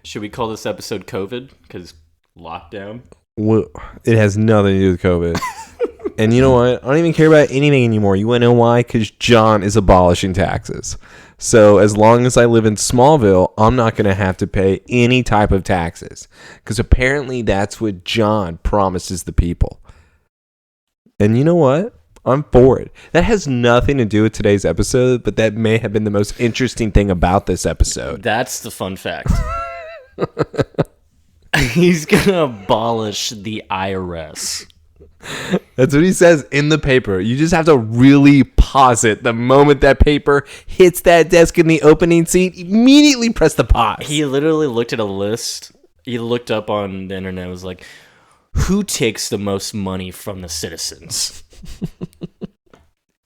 Should we call this episode COVID? Because lockdown. Well, it has nothing to do with COVID. And you know what? I don't even care about anything anymore. You want to know why? Because John is abolishing taxes. So as long as I live in Smallville, I'm not going to have to pay any type of taxes. Because apparently that's what John promises the people. And you know what? I'm for it. That has nothing to do with today's episode, but that may have been the most interesting thing about this episode. That's the fun fact. He's going to abolish the IRS. That's what he says in the paper. You just have to really pause it. The moment that paper hits that desk in the opening seat, immediately press the pause. He literally looked at a list. He looked up on the internet. It was like, who takes the most money from the citizens?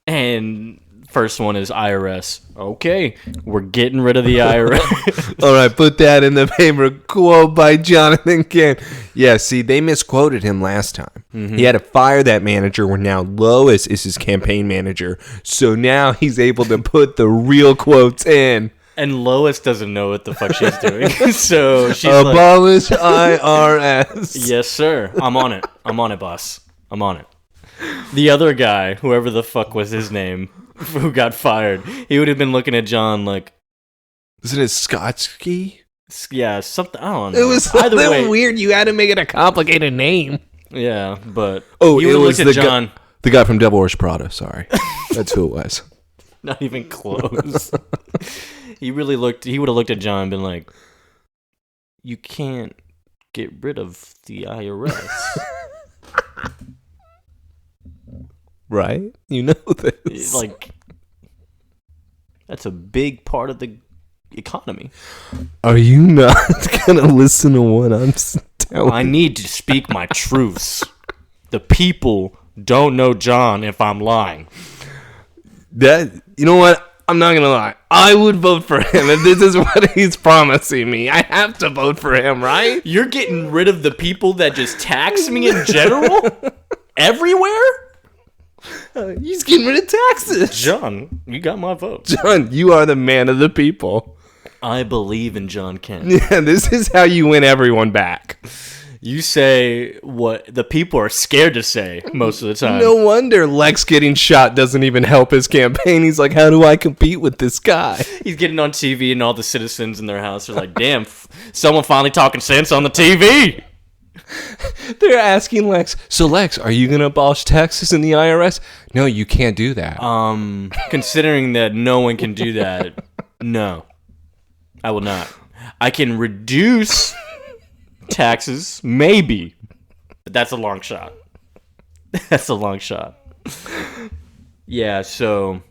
And first one is IRS. Okay, we're getting rid of the IRS. All right, put that in the paper. Quote by Jonathan Kent. Yeah, see, they misquoted him last time. Mm-hmm. He had to fire that manager where now Lois is his campaign manager. So now he's able to put the real quotes in. And Lois doesn't know what the fuck she's doing. So she's abolish IRS. Yes, sir. I'm on it. I'm on it, boss. I'm on it. The other guy, whoever the fuck was his name, who got fired, he would have been looking at John like, isn't it Scotchkey? Yeah, something. I don't know. It was something weird. You had to make it a complicated name. Yeah, but he would have looked at John. The guy from Devil Wears Prada. Sorry, that's who it was. Not even close. He would have looked at John and been like, "You can't get rid of the IRS." Right? You know this. Like, that's a big part of the economy. Are you not going to listen to what I'm telling you? I need to speak my truths. The people don't know John if I'm lying. You know what? I'm not going to lie. I would vote for him if this is what he's promising me. I have to vote for him, right? You're getting rid of the people that just tax me in general? Everywhere? He's getting rid of taxes. John, you got my vote. John, you are the man of the people. I believe in John Kent. Yeah, this is how you win everyone back. You say what the people are scared to say most of the time. No wonder Lex getting shot doesn't even help his campaign. He's like, how do I compete with this guy? He's getting on TV and all the citizens in their house are like, damn, someone finally talking sense on the TV. They're asking Lex, so Lex, are you going to abolish taxes in the IRS? No, you can't do that. Considering that no one can do that, no, I will not. I can reduce taxes, maybe, but that's a long shot. That's a long shot. Yeah, so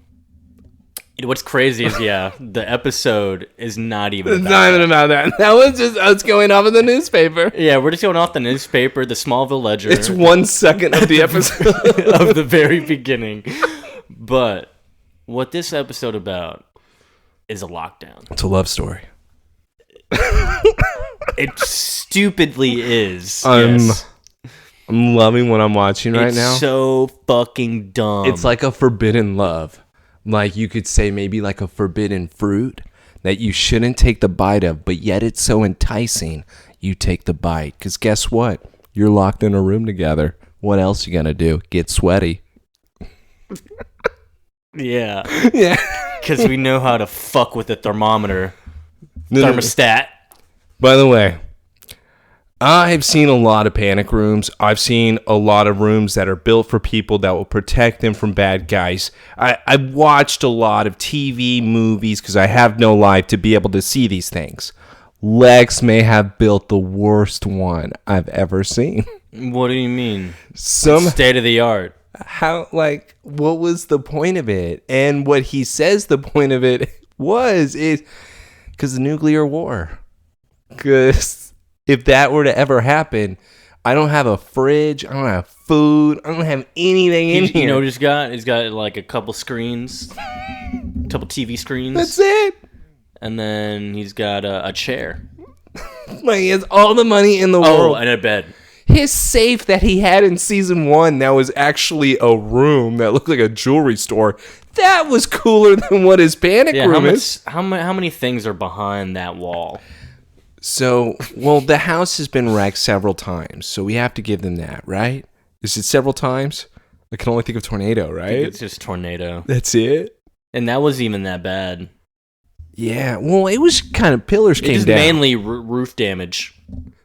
what's crazy is, the episode is not even about that. It's not even about that. That was just us going off of the newspaper. Yeah, we're just going off the newspaper, the Smallville Ledger. It's 1 second of the episode. Of the very beginning. But what this episode about is a lockdown. It's a love story. It stupidly is. I'm loving what I'm watching right now. It's so fucking dumb. It's like a forbidden love. Like you could say maybe like a forbidden fruit that you shouldn't take the bite of, but yet it's so enticing, you take the bite. Because guess what? You're locked in a room together. What else you gonna do? Get sweaty. Yeah. Yeah. Because we know how to fuck with the thermometer. Thermostat. By the way, I've seen a lot of panic rooms. I've seen a lot of rooms that are built for people that will protect them from bad guys. I've watched a lot of TV, movies, because I have no life to be able to see these things. Lex may have built the worst one I've ever seen. What do you mean? State of the art. What was the point of it? And what he says the point of it is because the nuclear war. Because if that were to ever happen, I don't have a fridge, I don't have food, I don't have anything in here. You know what he's got like a couple screens, a couple TV screens. That's it. And then he's got a chair. Like he has all the money in the world. Oh, and a bed. His safe that he had in season 1 that was actually a room that looked like a jewelry store. That was cooler than what his panic room is. How many things are behind that wall? So, well, the house has been wrecked several times, so we have to give them that, right? Is it several times? I can only think of tornado, right? It's just tornado. That's it? And that wasn't even that bad. Yeah, well, it was kind of pillars came It was down. mainly roof damage.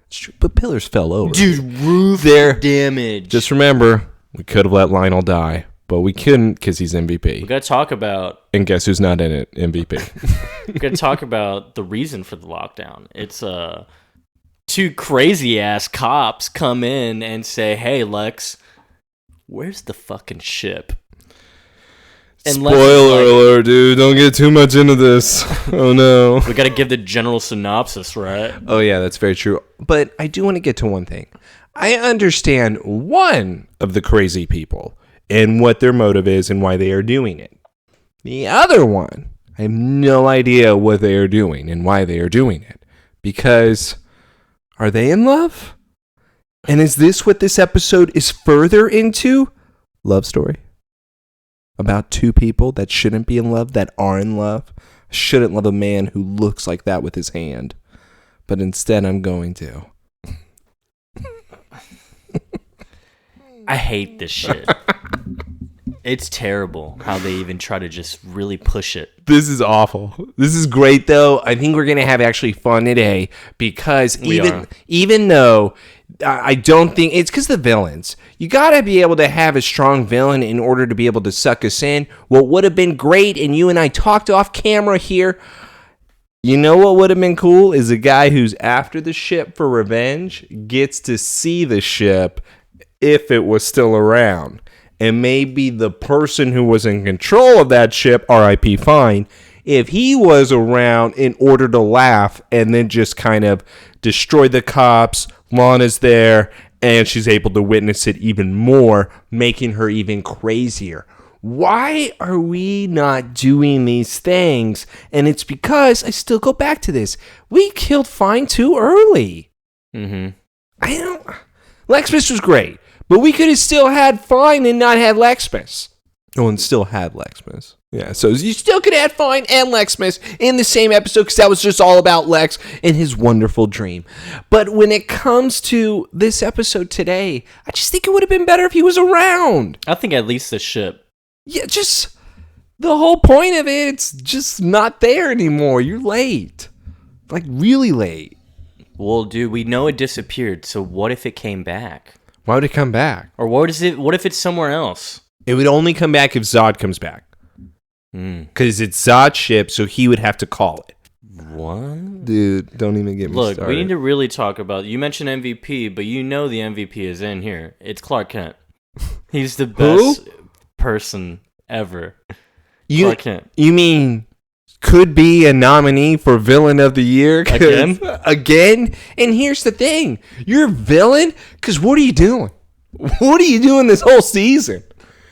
It's true, but pillars fell over. Dude, roof damage. Just remember, we could have let Lionel die, but we couldn't because he's MVP. We got to talk about... And guess who's not in it? MVP. We got to talk about the reason for the lockdown. It's two crazy-ass cops come in and say, hey, Lex, where's the fucking ship? And Spoiler alert, dude. Don't get too much into this. Oh, no. We got to give the general synopsis, right? Oh, yeah, that's very true. But I do want to get to one thing. I understand one of the crazy people and what their motive is and why they are doing it. The other one, I have no idea what they are doing and why they are doing it. Because are they in love? And is this what this episode is further into? Love story. About two people that shouldn't be in love, that are in love. I shouldn't love a man who looks like that with his hand. But instead, I'm going to. I hate this shit. It's terrible how they even try to just really push it. This is awful. This is great, though. I think we're going to have actually fun today because even though I don't think it's because the villains. You got to be able to have a strong villain in order to be able to suck us in. What would have been great, and you and I talked off camera here, you know what would have been cool is a guy who's after the ship for revenge gets to see the ship if it was still around. And maybe the person who was in control of that ship, RIP fine, if he was around in order to laugh and then just kind of destroy the cops, Lana's there, and she's able to witness it even more, making her even crazier. Why are we not doing these things? And it's because, I still go back to this, we killed Fine too early. Mm-hmm. Lexmas was great, but we could have still had Fine and not had Lexmas. Oh, and still had Lexmas. Yeah, so you still could have Fine and Lexmas in the same episode because that was just all about Lex and his wonderful dream. But when it comes to this episode today, I just think it would have been better if he was around. I think at least the ship. Yeah, just the whole point of it, it's just not there anymore. You're late. Like, really late. Well, dude, we know it disappeared, so what if it came back? Why would it come back? Or what if it's somewhere else? It would only come back if Zod comes back. Because it's Zod's ship, so he would have to call it. What? Dude, don't even get me started. Look, we need to really talk about... You mentioned MVP, but you know the MVP is in here. It's Clark Kent. He's the best person ever. Clark Kent. You mean... could be a nominee for Villain of the Year. Again? Again? And here's the thing. You're a villain? Because what are you doing? What are you doing this whole season?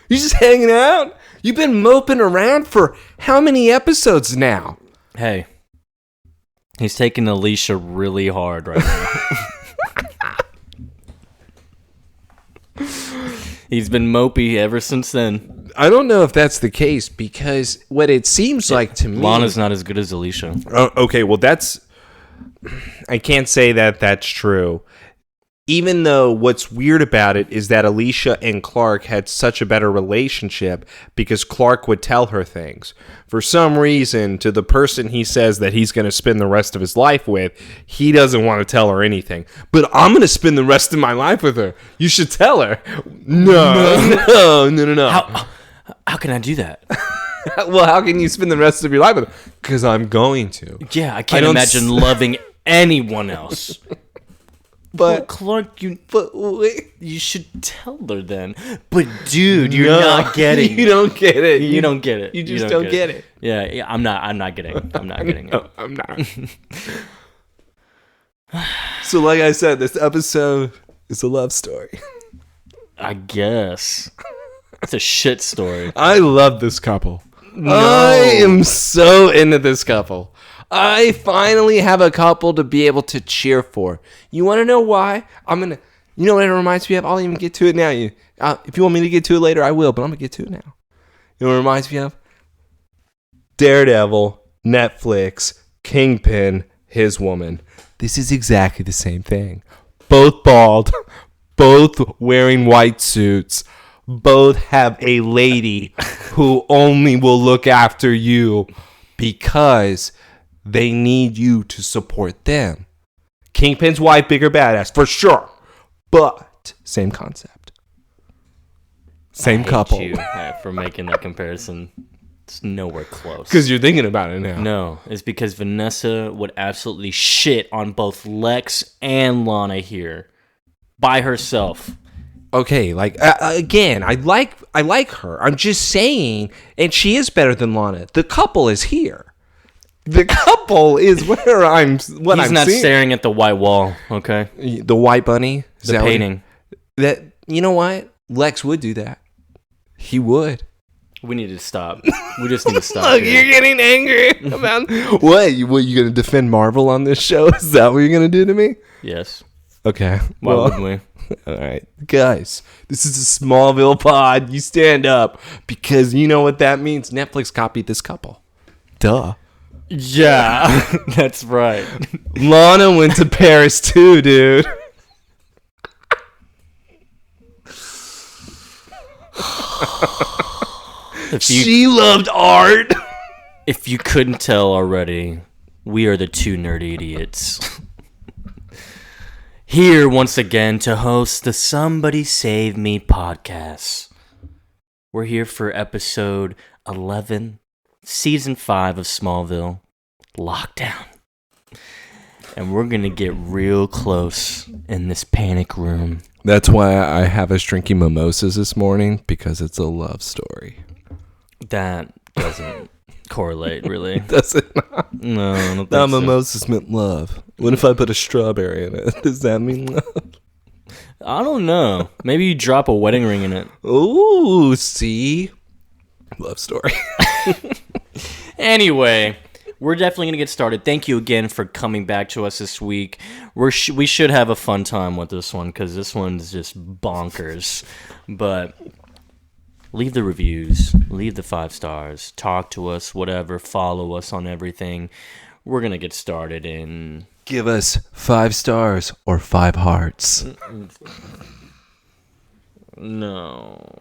You're just hanging out? You've been moping around for how many episodes now? Hey. He's taking Alicia really hard right now. He's been mopey ever since then. I don't know if that's the case because what it seems like to me... Lana's not as good as Alicia. Okay, well that's... I can't say that that's true. Even though what's weird about it is that Alicia and Clark had such a better relationship because Clark would tell her things. For some reason, to the person he says that he's going to spend the rest of his life with, he doesn't want to tell her anything. But I'm going to spend the rest of my life with her. You should tell her. No. How can I do that? Well, how can you spend the rest of your life with her? Because I'm going to. Yeah, I can't imagine loving anyone else. But Clark, you should tell her then. But dude, you're not getting. You don't get it. You don't get it. You just don't get it. Yeah, I'm not getting it. I'm not getting it. No, I'm not. So, like I said, this episode is a love story. I guess it's a shit story. I love this couple. No. I am so into this couple. I finally have a couple to be able to cheer for. You want to know why? You know what it reminds me of? I'll even get to it now. If you want me to get to it later, I will, but I'm going to get to it now. You know what it reminds me of? Daredevil, Netflix, Kingpin, his woman. This is exactly the same thing. Both bald, both wearing white suits, both have a lady who only will look after you because they need you to support them. Kingpin's wife, bigger badass, for sure. But same concept. Same couple. I hate you for making that comparison. It's nowhere close. Because you're thinking about it now. No, it's because Vanessa would absolutely shit on both Lex and Lana here by herself. Okay, like again, I like her. I'm just saying, and she is better than Lana. The couple is here. The couple is where I'm. He's not seeing. staring at the white wall. Okay, The white bunny. the painting. That you know what? Lex would do that. He would. We need to stop. We just need to stop. Look, you're getting angry about what? You gonna defend Marvel on this show? Is that what you're gonna do to me? Yes. Okay. Why wouldn't we? All right, guys. This is a Smallville pod. You stand up because you know what that means. Netflix copied this couple. Duh. Yeah, that's right. Lana went to Paris too, dude. She loved art. If you couldn't tell already, we are the two nerdy idiots. Here once again to host the Somebody Save Me podcast. We're here for episode 11, season 5 of Smallville, Lockdown. And we're going to get real close in this panic room. That's why I have us drinking mimosas this morning, because it's a love story. That doesn't correlate, really. Does it not? No, I don't think That so. mimosas meant love. What if I put a strawberry in it? Does that mean love? I don't know. Maybe you drop a wedding ring in it. Ooh, see? Love story. Anyway, we're definitely going to get started. Thank you again for coming back to us this week. We should have a fun time with this one because this one's just bonkers. But leave the reviews, leave the 5 stars, talk to us, whatever, follow us on everything. We're going to get started in... Give us 5 stars or 5 hearts. No.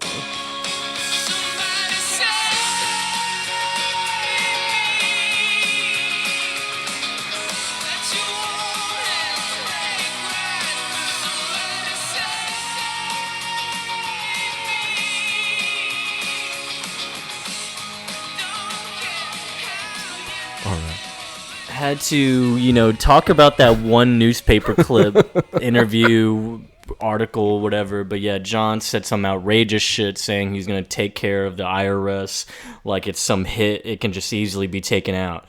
All right. Had to, talk about that one newspaper clip, interview, article, whatever. But yeah, John said some outrageous shit saying he's going to take care of the IRS like it's some hit. It can just easily be taken out.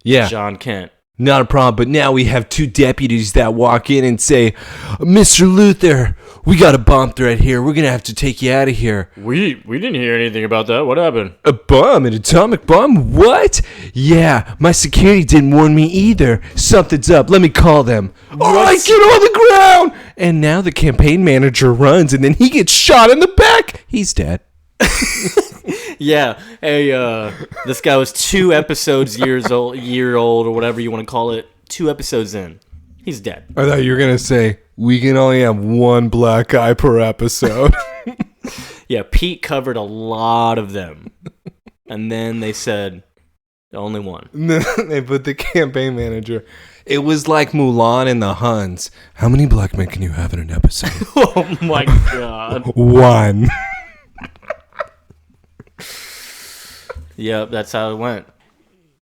Yeah. John Kent. Not a problem, but now we have 2 deputies that walk in and say, Mr. Luther, we got a bomb threat here. We're going to have to take you out of here. We didn't hear anything about that. What happened? A bomb? An atomic bomb? What? Yeah, my security didn't warn me either. Something's up. Let me call them. All right, get on the ground. And now the campaign manager runs, and then he gets shot in the back. He's dead. Yeah, hey, this guy was 2 episodes year old, or whatever you want to call it. 2 episodes in, he's dead. I thought you were going to say, we can only have 1 black guy per episode. Yeah, Pete covered a lot of them. And then they said, only 1. They put the campaign manager. It was like Mulan and the Huns. How many black men can you have in an episode? Oh my god. 1. Yep, that's how it went.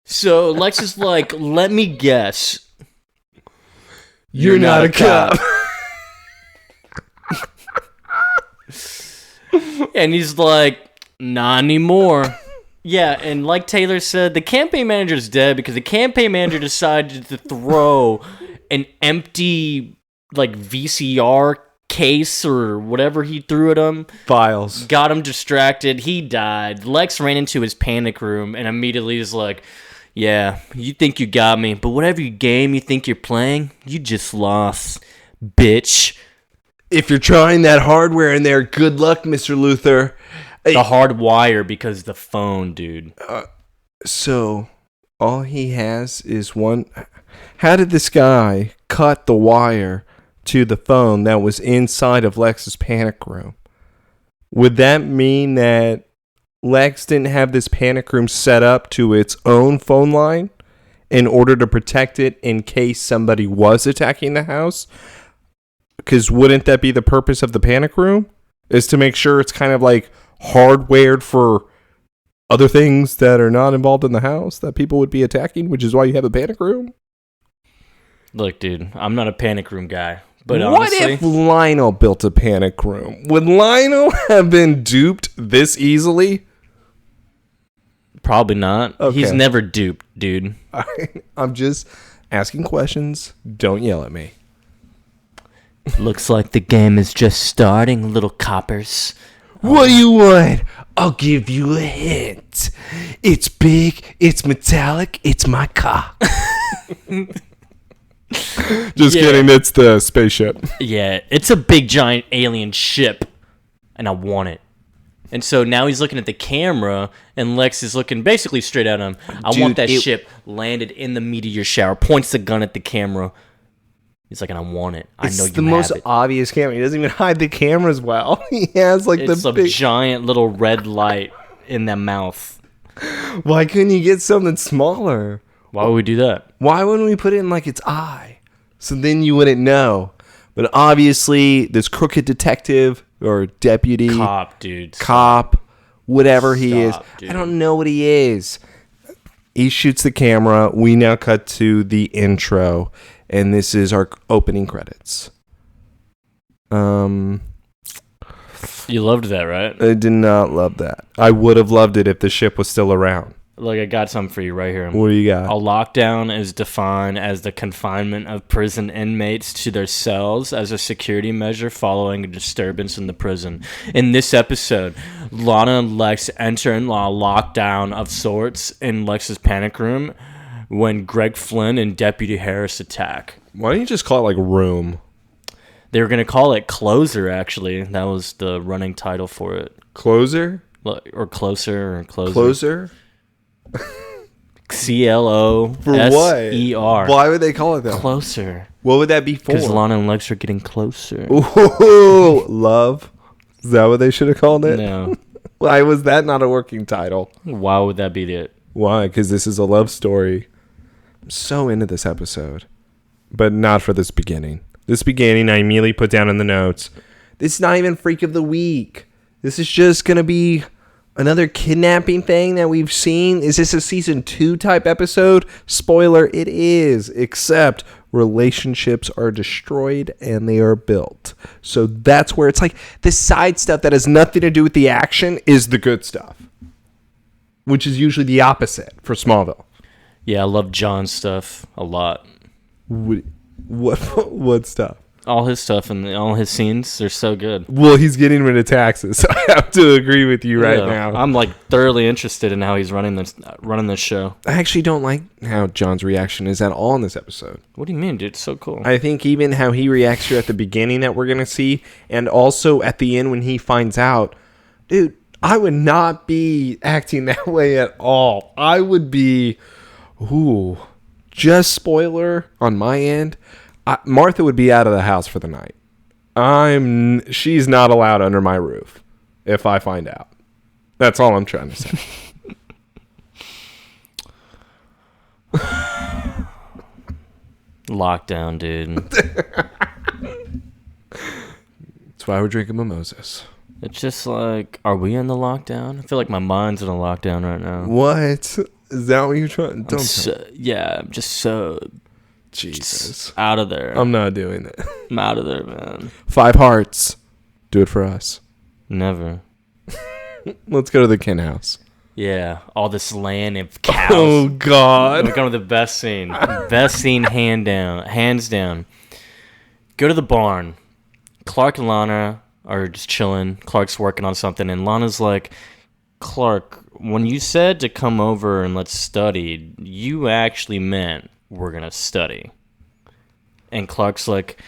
So Lex is like, let me guess. You're not a cop. And he's like, not anymore. Yeah, and like Taylor said, the campaign manager's dead because the campaign manager decided to throw an empty, VCR case or whatever he threw at him. Files. Got him distracted. He died. Lex ran into his panic room and immediately is like, yeah, you think you got me, but whatever game you think you're playing, you just lost, bitch. If you're trying that hardware in there, good luck, Mr. Luther. The hard wire because the phone, dude. So, All he has is one. How did this guy cut the wire to the phone that was inside of Lex's panic room? Would that mean that Lex didn't have this panic room set up to its own phone line in order to protect it in case somebody was attacking the house? Because wouldn't that be the purpose of the panic room? Is to make sure it's kind of like hardwired for other things that are not involved in the house that people would be attacking, which is why you have a panic room? Look, dude, I'm not a panic room guy. But what honestly, if Lionel built a panic room? Would Lionel have been duped this easily? Probably not. Okay. He's never duped, dude. I'm just asking questions. Don't yell at me. Looks like the game is just starting, little coppers. What do you want? I'll give you a hint. It's big, it's metallic, it's my cock. Just kidding, it's the spaceship. Yeah, it's a big giant alien ship, and I want it. And so now he's looking at the camera, and Lex is looking basically straight at him. I want that ship landed in the meteor shower. Points the gun at the camera. He's like, and I want it. I know you have it. It's the most obvious camera. He doesn't even hide the cameras well. He has like it's a giant little red light in the mouth. Why couldn't you get something smaller? Why would we do that? Why wouldn't we put it in like its eye? So then you wouldn't know. But obviously, this crooked detective or deputy. Cop, dude. Cop, whatever he is. Dude. I don't know what he is. He shoots the camera. We now cut to the intro. And this is our opening credits. You loved that, right? I did not love that. I would have loved it if the ship was still around. Look, I got something for you right here. What do you got? A lockdown is defined as the confinement of prison inmates to their cells as a security measure following a disturbance in the prison. In this episode, Lana and Lex enter in a lockdown of sorts in Lex's panic room when Greg Flynn and Deputy Harris attack. Why don't you just call it like Room? They were going to call it Closer, actually. That was the running title for it. Closer? Or Closer, or Closer. Closer? CLOSER. Why would they call it that? Closer. What would that be for? Because Lana and Lex are getting closer. Ooh, love? Is that what they should have called it? No. Why was that not a working title? Why would that be it? Why? Because this is a love story. I'm so into this episode. But not for this beginning. This beginning, I immediately put down in the notes. This is not even Freak of the Week. This is just going to be another kidnapping thing that we've seen. Is this a season 2 type episode? Spoiler, it is. Except relationships are destroyed and they are built. So that's where it's like the side stuff that has nothing to do with the action is the good stuff. Which is usually the opposite for Smallville. Yeah, I love John's stuff a lot. What stuff? All his stuff and all his scenes, they're so good. Well, he's getting rid of taxes, so I have to agree with you right now. I'm like thoroughly interested in how he's running this show. I actually don't like how John's reaction is at all in this episode. What do you mean, dude? It's so cool. I think even how he reacts here at the beginning that we're going to see, and also at the end when he finds out, dude, I would not be acting that way at all. I would be, just spoiler on my end, Martha would be out of the house for the night. She's not allowed under my roof if I find out. That's all I'm trying to say. Lockdown, dude. That's why we're drinking mimosas. It's just like, are we in the lockdown? I feel like my mind's in a lockdown right now. What? Is that what you're trying? I'm just so Jesus out of there. I'm not doing it. I'm out of there, man. 5 hearts. Do it for us. Never. Let's go to the Ken house. Yeah, all this land of cows. Oh God! We're going to the best scene. Best scene, hands down. Go to the barn. Clark and Lana are just chilling. Clark's working on something, and Lana's like, Clark, when you said to come over and let's study, you actually meant we're going to study. And Clark's like,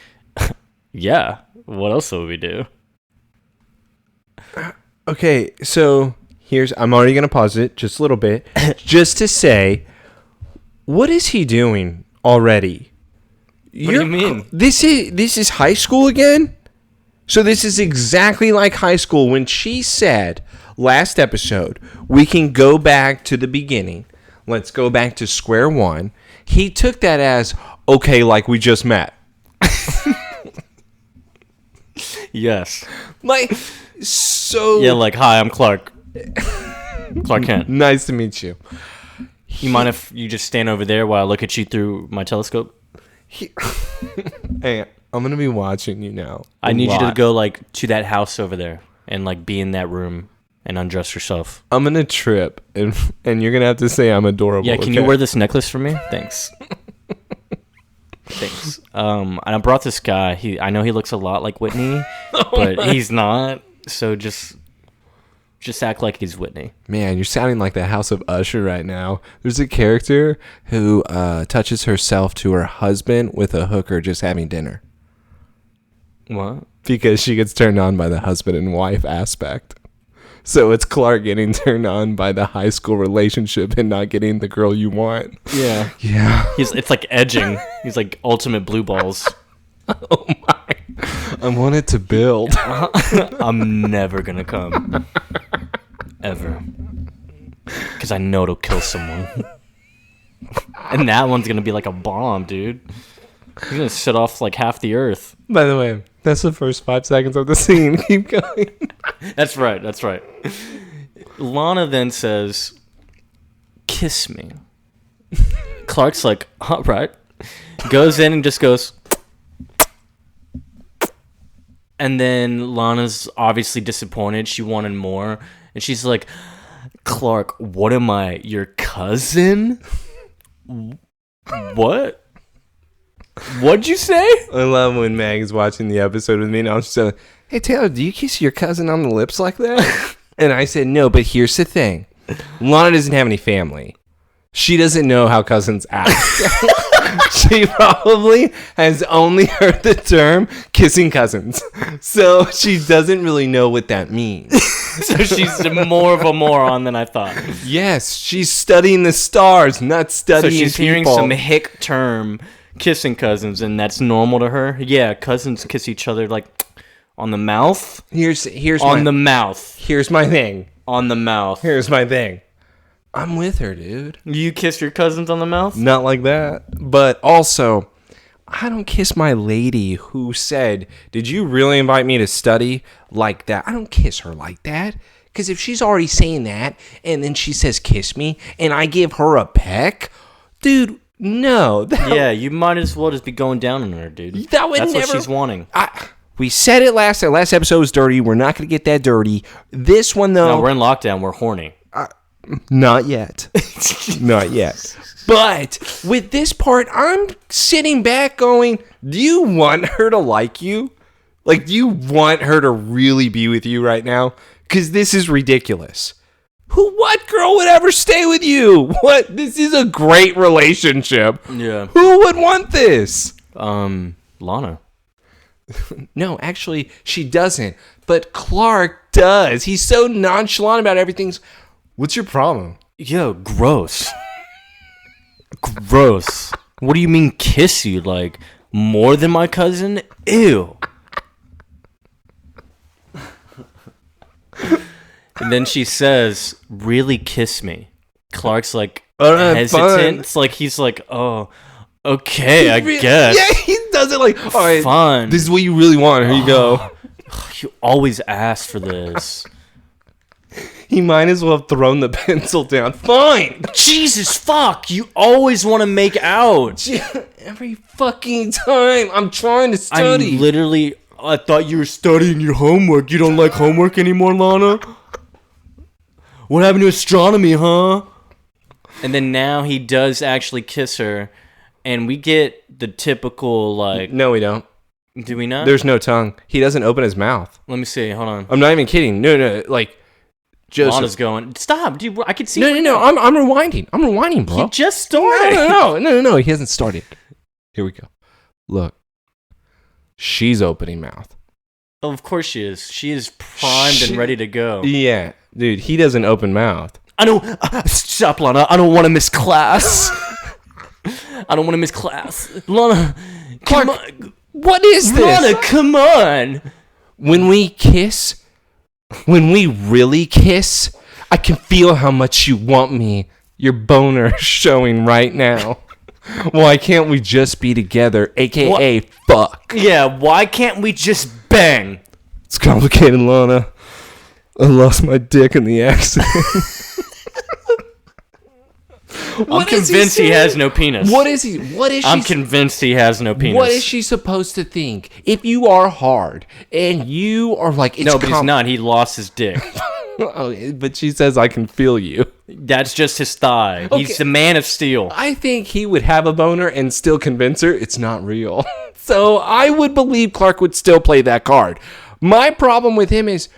yeah, what else will we do? Okay, so I'm already going to pause it just a little bit, just to say, What is he doing already? What do you mean? This is high school again? So this is exactly like high school when she said last episode, we can go back to the beginning. Let's go back to square one. He took that as, okay, like we just met. Yes. Like, so... Yeah, like, hi, I'm Clark. Clark Kent. Nice to meet you. You mind if you just stand over there while I look at you through my telescope? Hey, I'm going to be watching you now. I need you to go, like, to that house over there and, like, be in that room and undress yourself. I'm going to trip, and you're going to have to say I'm adorable. Yeah, can you wear this necklace for me? Thanks. Thanks. And I brought this guy. I know he looks a lot like Whitney, but he's not. So just act like he's Whitney. Man, you're sounding like the House of Usher right now. There's a character who touches herself to her husband with a hooker just having dinner. What? Because she gets turned on by the husband and wife aspect. So it's Clark getting turned on by the high school relationship and not getting the girl you want. Yeah. Yeah. It's like edging. He's like ultimate blue balls. Oh my. I want it to build. I'm never going to come. Ever. Because I know it'll kill someone. And that one's going to be like a bomb, dude. He's going to set off like half the earth. By the way, that's the first 5 seconds of the scene. Keep going. That's right. That's right. Lana then says, kiss me. Clark's like, all right. Goes in and just goes. And then Lana's obviously disappointed. She wanted more. And she's like, Clark, what am I, your cousin? What? What'd you say? I love when Mag's watching the episode with me and she's like, hey, Taylor, do you kiss your cousin on the lips like that? And I said, no, but here's the thing. Lana doesn't have any family. She doesn't know how cousins act. She probably has only heard the term kissing cousins. So she doesn't really know what that means. So she's more of a moron than I thought. Yes, she's studying the stars, not studying So she's people. hearing some hick term, kissing cousins, and that's normal to her? Yeah, cousins kiss each other like on the mouth. Here's on the mouth. Here's my thing. On the mouth. Here's my thing. I'm with her, dude. You kiss your cousins on the mouth? Not like that. But also, I don't kiss my lady who said, did you really invite me to study like that? I don't kiss her like that. Because if she's already saying that, and then she says kiss me, and I give her a peck, dude, no. Yeah, you might as well just be going down on her, dude. That's what she's wanting. We said it last episode was dirty. We're not going to get that dirty. This one, though. No, we're in lockdown. We're horny. Not yet. Not yet. But with this part, I'm sitting back going, do you want her to like you? Like, do you want her to really be with you right now? Because this is ridiculous. What girl would ever stay with you? What? This is a great relationship. Yeah. Who would want this? Lana. No, actually, she doesn't. But Clark does. He's so nonchalant about everything. What's your problem? Yo, gross. Gross. What do you mean kiss you? Like, more than my cousin? Ew. And then she says, really kiss me. Clark's like, hesitant. Fine. It's like, he's like, oh, okay, I guess. Yeah, he does it like, all right, fun. This is what you really want. Here you go. You always ask for this. He might as well have thrown the pencil down. Fine. Jesus fuck, you always want to make out. Every fucking time. I'm trying to study. I thought you were studying your homework. You don't like homework anymore, Lana? What happened to astronomy, huh? And then now he does actually kiss her, and we get the typical, like... No, we don't. Do we not? There's no tongue. He doesn't open his mouth. Let me see. Hold on. I'm not even kidding. No, like... Joseph. Lana's going, stop, dude. I can see. No. I'm rewinding. I'm rewinding, bro. He just started. No. He hasn't started. Here we go. Look. She's opening mouth. Oh, of course she is. She is primed and ready to go. Yeah. Dude, he doesn't open mouth. I don't... stop, Lana. I don't want to miss class. I don't want to miss class. Lana, Clark, come on. what is this? Lana, come on. When we kiss, when we really kiss, I can feel how much you want me. Your boner is showing right now. Why can't we just be together, a.k.a. fuck? Yeah, why can't we just bang? It's complicated, Lana. I lost my dick in the accident. I'm convinced he has no penis. What is he? What is she? I'm convinced he has no penis. What is she supposed to think? If you are hard and you are like, it's no, but he's not. He lost his dick. Oh, but she says, I can feel you. That's just his thigh. Okay. He's the man of steel. I think he would have a boner and still convince her it's not real. So I would believe Clark would still play that card. My problem with him is,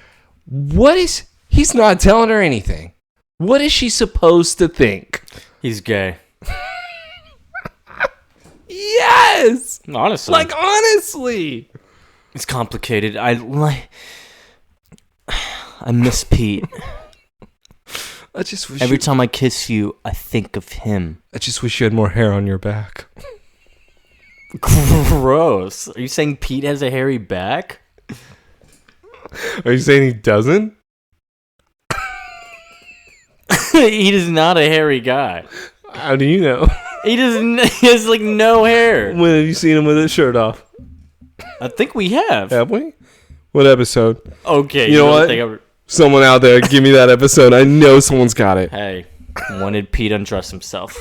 he's not telling her anything. What is she supposed to think? He's gay. Yes! Honestly. Like, honestly. It's complicated. I miss Pete. I just wish every time I kiss you, I think of him. I just wish you had more hair on your back. Gross. Are you saying Pete has a hairy back? Are you saying he doesn't? He is not a hairy guy. How do you know? He doesn't. He has like no hair. When have you seen him with his shirt off? I think we have. Have we? What episode? Okay. You know what? Someone out there, give me that episode. I know someone's got it. Hey, when did Pete undress himself?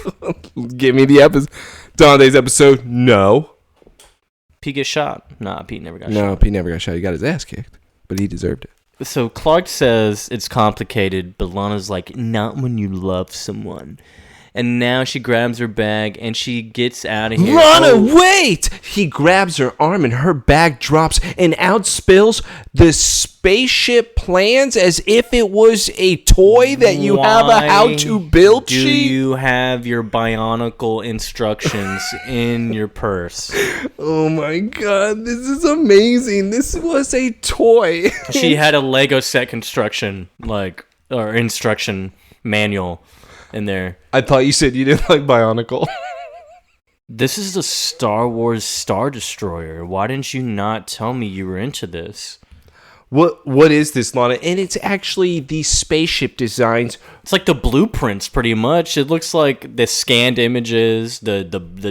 Give me the episode. Dante's episode. No. Pete get shot? Nah, Pete never got shot. No, Pete never got shot. He got his ass kicked, but he deserved it. So Clark says it's complicated, but Lana's like, not when you love someone. And now she grabs her bag and she gets out of here. Lana, wait! He grabs her arm and her bag drops and out spills the spaceship plans as if it was a toy that you have a how-to-build sheet. Do you have your Bionicle instructions in your purse? Oh my god, this is amazing. This was a toy. She had a Lego set construction, or instruction manual in there. I thought you said you didn't like Bionicle. This is the Star Wars Star Destroyer. Why didn't you not tell me you were into this? What is this, Lana? And it's actually the spaceship designs. It's like the blueprints, pretty much. It looks like the scanned images, the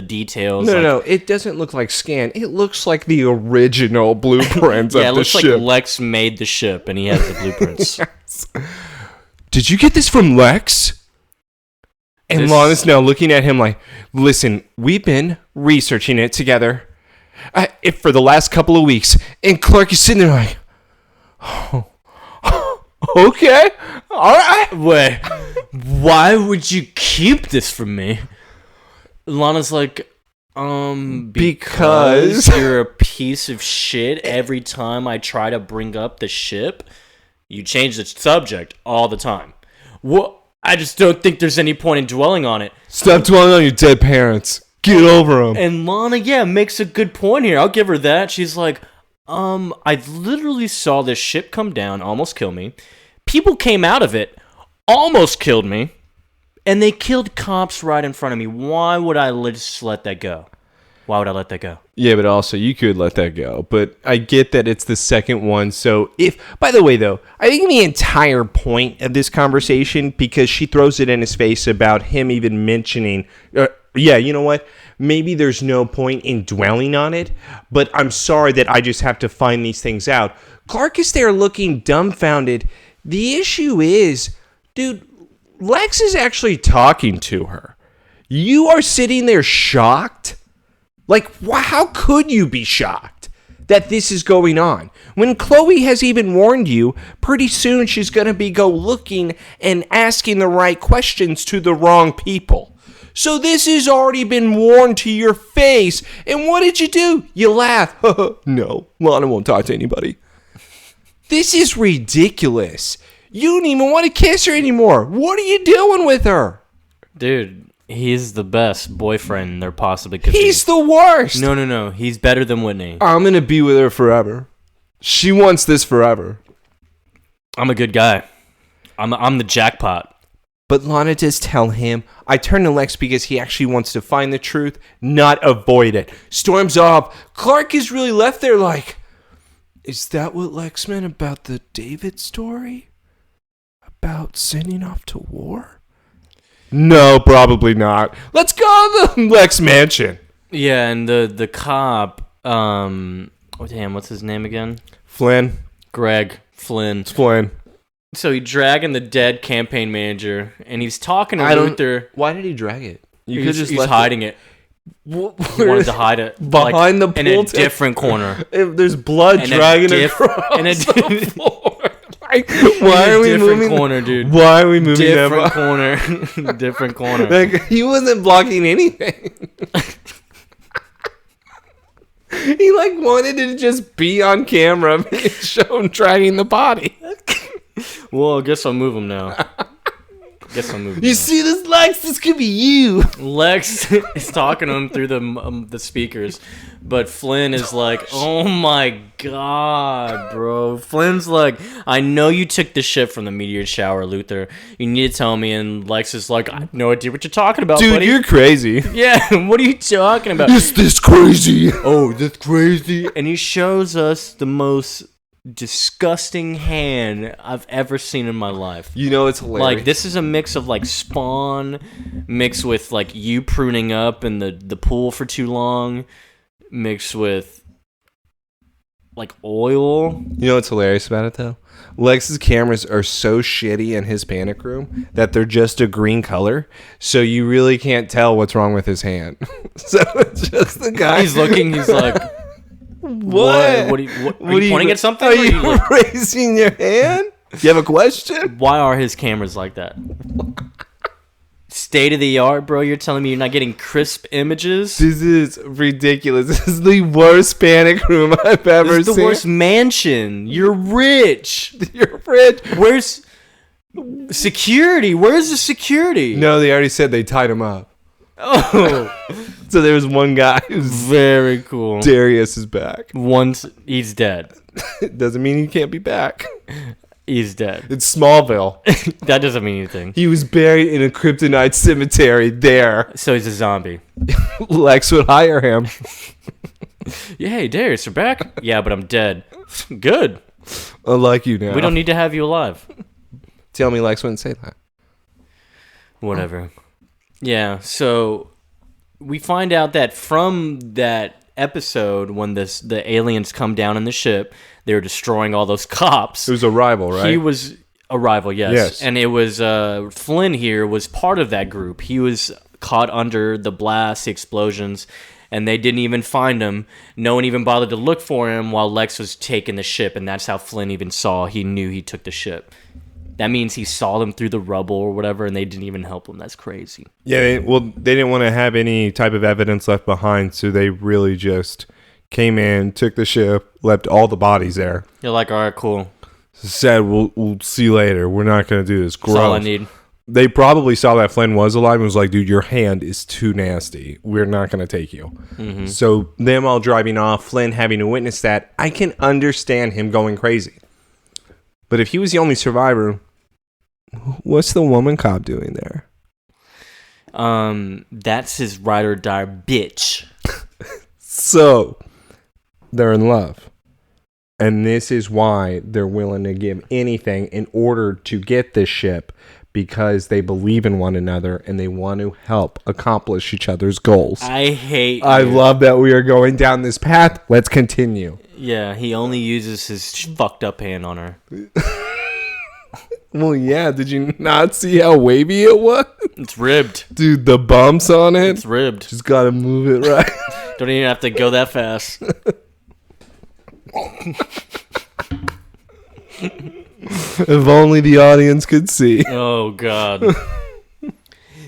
details. No, it doesn't look like scanned. It looks like the original blueprints of the ship. Yeah, it looks like Lex made the ship, and he has the blueprints. Yes. Did you get this from Lex? And Lana's now looking at him like, listen, we've been researching it together for the last couple of weeks. And Clark is sitting there like, oh, okay, all right. Wait, why would you keep this from me? Lana's like, because you're a piece of shit. Every time I try to bring up the ship, you change the subject all the time. What? I just don't think there's any point in dwelling on it. Stop dwelling on your dead parents. Get over them. And Lana, makes a good point here. I'll give her that. She's like, I literally saw this ship come down, almost kill me. People came out of it, almost killed me. And they killed cops right in front of me. Why would I just let that go? Why would I let that go? Yeah, but also you could let that go. But I get that it's the second one. So by the way, though, I think the entire point of this conversation, because she throws it in his face about him even mentioning, you know what? Maybe there's no point in dwelling on it, but I'm sorry that I just have to find these things out. Clark is there looking dumbfounded. The issue is, dude, Lex is actually talking to her. You are sitting there shocked. Like, how could you be shocked that this is going on? When Chloe has even warned you, pretty soon she's going to go looking and asking the right questions to the wrong people. So this has already been warned to your face. And what did you do? You laugh. No, Lana won't talk to anybody. This is ridiculous. You don't even want to kiss her anymore. What are you doing with her? Dude. He's the best boyfriend there possibly could be. He's the worst. No. He's better than Whitney. I'm going to be with her forever. She wants this forever. I'm a good guy. I'm the jackpot. But Lana does tell him, I turn to Lex because he actually wants to find the truth, not avoid it. Storms off. Clark is really left there like, is that what Lex meant about the David story? About sending off to war? No, probably not. Let's go to the Lex mansion. Yeah, and the cop, what's his name again? Flynn. Greg Flynn. It's Flynn. So he's dragging the dead campaign manager, and he's talking to Luther. Why did he drag it? You could just hiding it. He wanted to hide it behind the pool in a different corner. There's blood dragging across the floor. Why are we moving? Corner, dude. Why are we moving? Different corner. Different corner. Like, he wasn't blocking anything. He wanted to just be on camera and show him dragging the body. Well, I guess I'll move him now. You see this, Lex? This could be you. Lex is talking to him through the speakers, but Flynn is like, "Oh my god, bro!" Flynn's like, "I know you took the shit from the meteor shower, Luther. You need to tell me." And Lex is like, "I have no idea what you're talking about, dude. Buddy. You're crazy." Yeah, what are you talking about? Is this crazy? Oh, that's crazy. And he shows us the most disgusting hand I've ever seen in my life. You know, it's hilarious. Like, this is a mix of Spawn mixed with you pruning up in the pool for too long, mixed with oil. You know what's hilarious about it though? Lex's cameras are so shitty in his panic room that they're just a green color, so you really can't tell what's wrong with his hand. So it's just the guy. He's looking. He's like, What? What are you pointing at something? Are you raising your hand? You have a question? Why are his cameras like that? State of the art, bro. You're telling me you're not getting crisp images? This is ridiculous. This is the worst panic room I've ever seen. This is the worst mansion. You're rich. You're rich. Where's security? Where's the security? No, they already said they tied him up. Oh. So there was one guy who's very cool. Darius is back. Once he's dead. It doesn't mean he can't be back. He's dead. It's Smallville. That doesn't mean anything. He was buried in a kryptonite cemetery there. So he's a zombie. Lex would hire him. Yeah, hey, Darius, you're back? Yeah, but I'm dead. Good. Unlike you now. We don't need to have you alive. Tell me Lex wouldn't say that. Whatever. Yeah, so we find out that from that episode when the aliens come down in the ship, they were destroying all those cops. It was Arrival, right? He was Arrival, yes. And it was Flynn here was part of that group. He was caught under the blast, the explosions, and they didn't even find him. No one even bothered to look for him while Lex was taking the ship, and that's how Flynn even saw. He knew he took the ship. That means he saw them through the rubble or whatever, and they didn't even help him. That's crazy. Yeah, they didn't want to have any type of evidence left behind, so they really just came in, took the ship, left all the bodies there. You're like, all right, cool. Said, we'll see you later. We're not going to do this. Gross. That's all I need. They probably saw that Flynn was alive and was like, dude, your hand is too nasty. We're not going to take you. Mm-hmm. So them all driving off, Flynn having to witness that, I can understand him going crazy. But if he was the only survivor, what's the woman cop doing there? That's his ride or die bitch. So they're in love. And this is why they're willing to give anything in order to get this ship, because they believe in one another and they want to help accomplish each other's goals. I love that we are going down this path. Let's continue. Yeah, he only uses his fucked up hand on her. Well, yeah. Did you not see how wavy it was? It's ribbed. Dude, the bumps on it. It's ribbed. Just got to move it right. Don't even have to go that fast. If only the audience could see. Oh, God.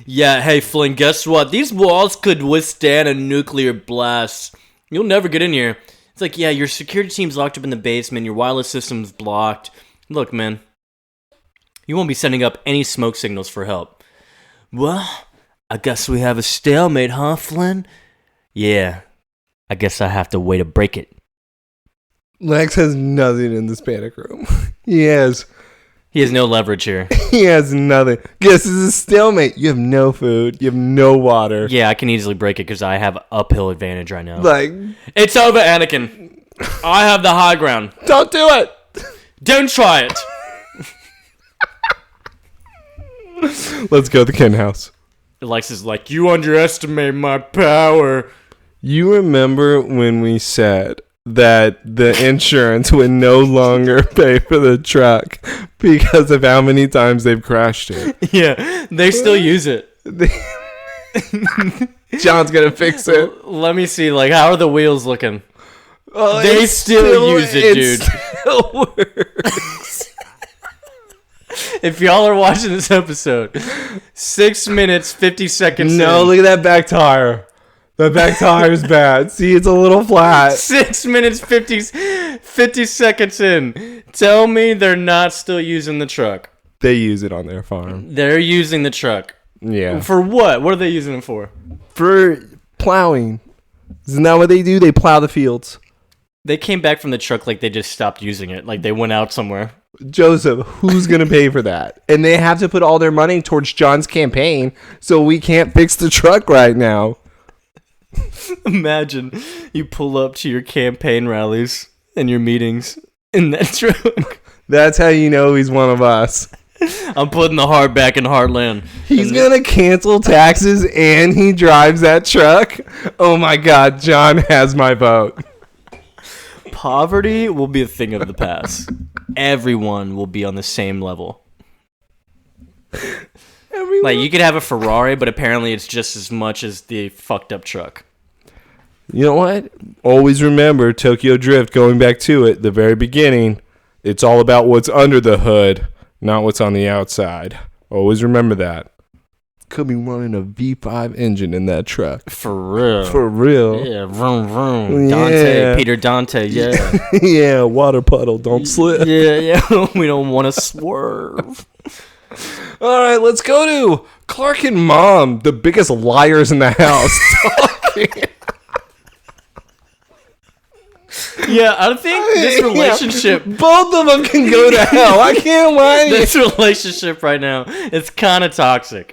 Yeah, hey, Flynn, guess what? These walls could withstand a nuclear blast. You'll never get in here. It's like, yeah, your security team's locked up in the basement. Your wireless system's blocked. Look, man. You won't be sending up any smoke signals for help. Well, I guess we have a stalemate, huh, Flynn? Yeah. I guess I have to wait to break it. Lex has nothing in this panic room. He has He has no leverage here. He has nothing. Guess this is a stalemate. You have no food. You have no water. Yeah, I can easily break it because I have uphill advantage right now. Like, it's over, Anakin. I have the high ground. don't do it. Don't try it. Let's go to the Ken house. Alexa's like, you underestimate my power. You remember when we said that the insurance would no longer pay for the truck because of how many times they've crashed it? Yeah, they still use it. John's gonna fix it. Let me see, like, how are the wheels looking? Oh, they still use it, dude. Still works. If y'all are watching this episode, 6 minutes, 50 seconds No, in. look at that back tire. That back tire is bad. See, it's a little flat. 6 minutes, 50 seconds in. Tell me they're not still using the truck. They use it on their farm. They're using the truck. Yeah. For what? What are they using it for? For plowing. Isn't that what they do? They plow the fields. They came back from the truck like they just stopped using it. Like they went out somewhere. Joseph, who's going to pay for that? And they have to put all their money towards John's campaign, so we can't fix the truck right now. Imagine you pull up to your campaign rallies and your meetings in that truck. That's how you know he's one of us. I'm putting the heart back in Heartland. He's going to cancel taxes and he drives that truck? Oh my God, John has my vote. Poverty will be a thing of the past. Everyone will be on the same level. Like, you could have a Ferrari, but apparently it's just as much as the fucked up truck. You know what? Always remember Tokyo Drift, going back to it, the very beginning. It's all about what's under the hood, not what's on the outside. Always remember that. Could be running a V5 engine in that truck. For real. For real. Yeah, vroom, vroom. Dante, Yeah. Peter Dante, yeah. Yeah, water puddle, don't slip. Yeah. We don't want to swerve. All right, let's go to Clark and Mom, the biggest liars in the house. Talking. Yeah, I think this relationship... Yeah, both of them can go to hell. I can't lie. This relationship right now, it's kind of toxic.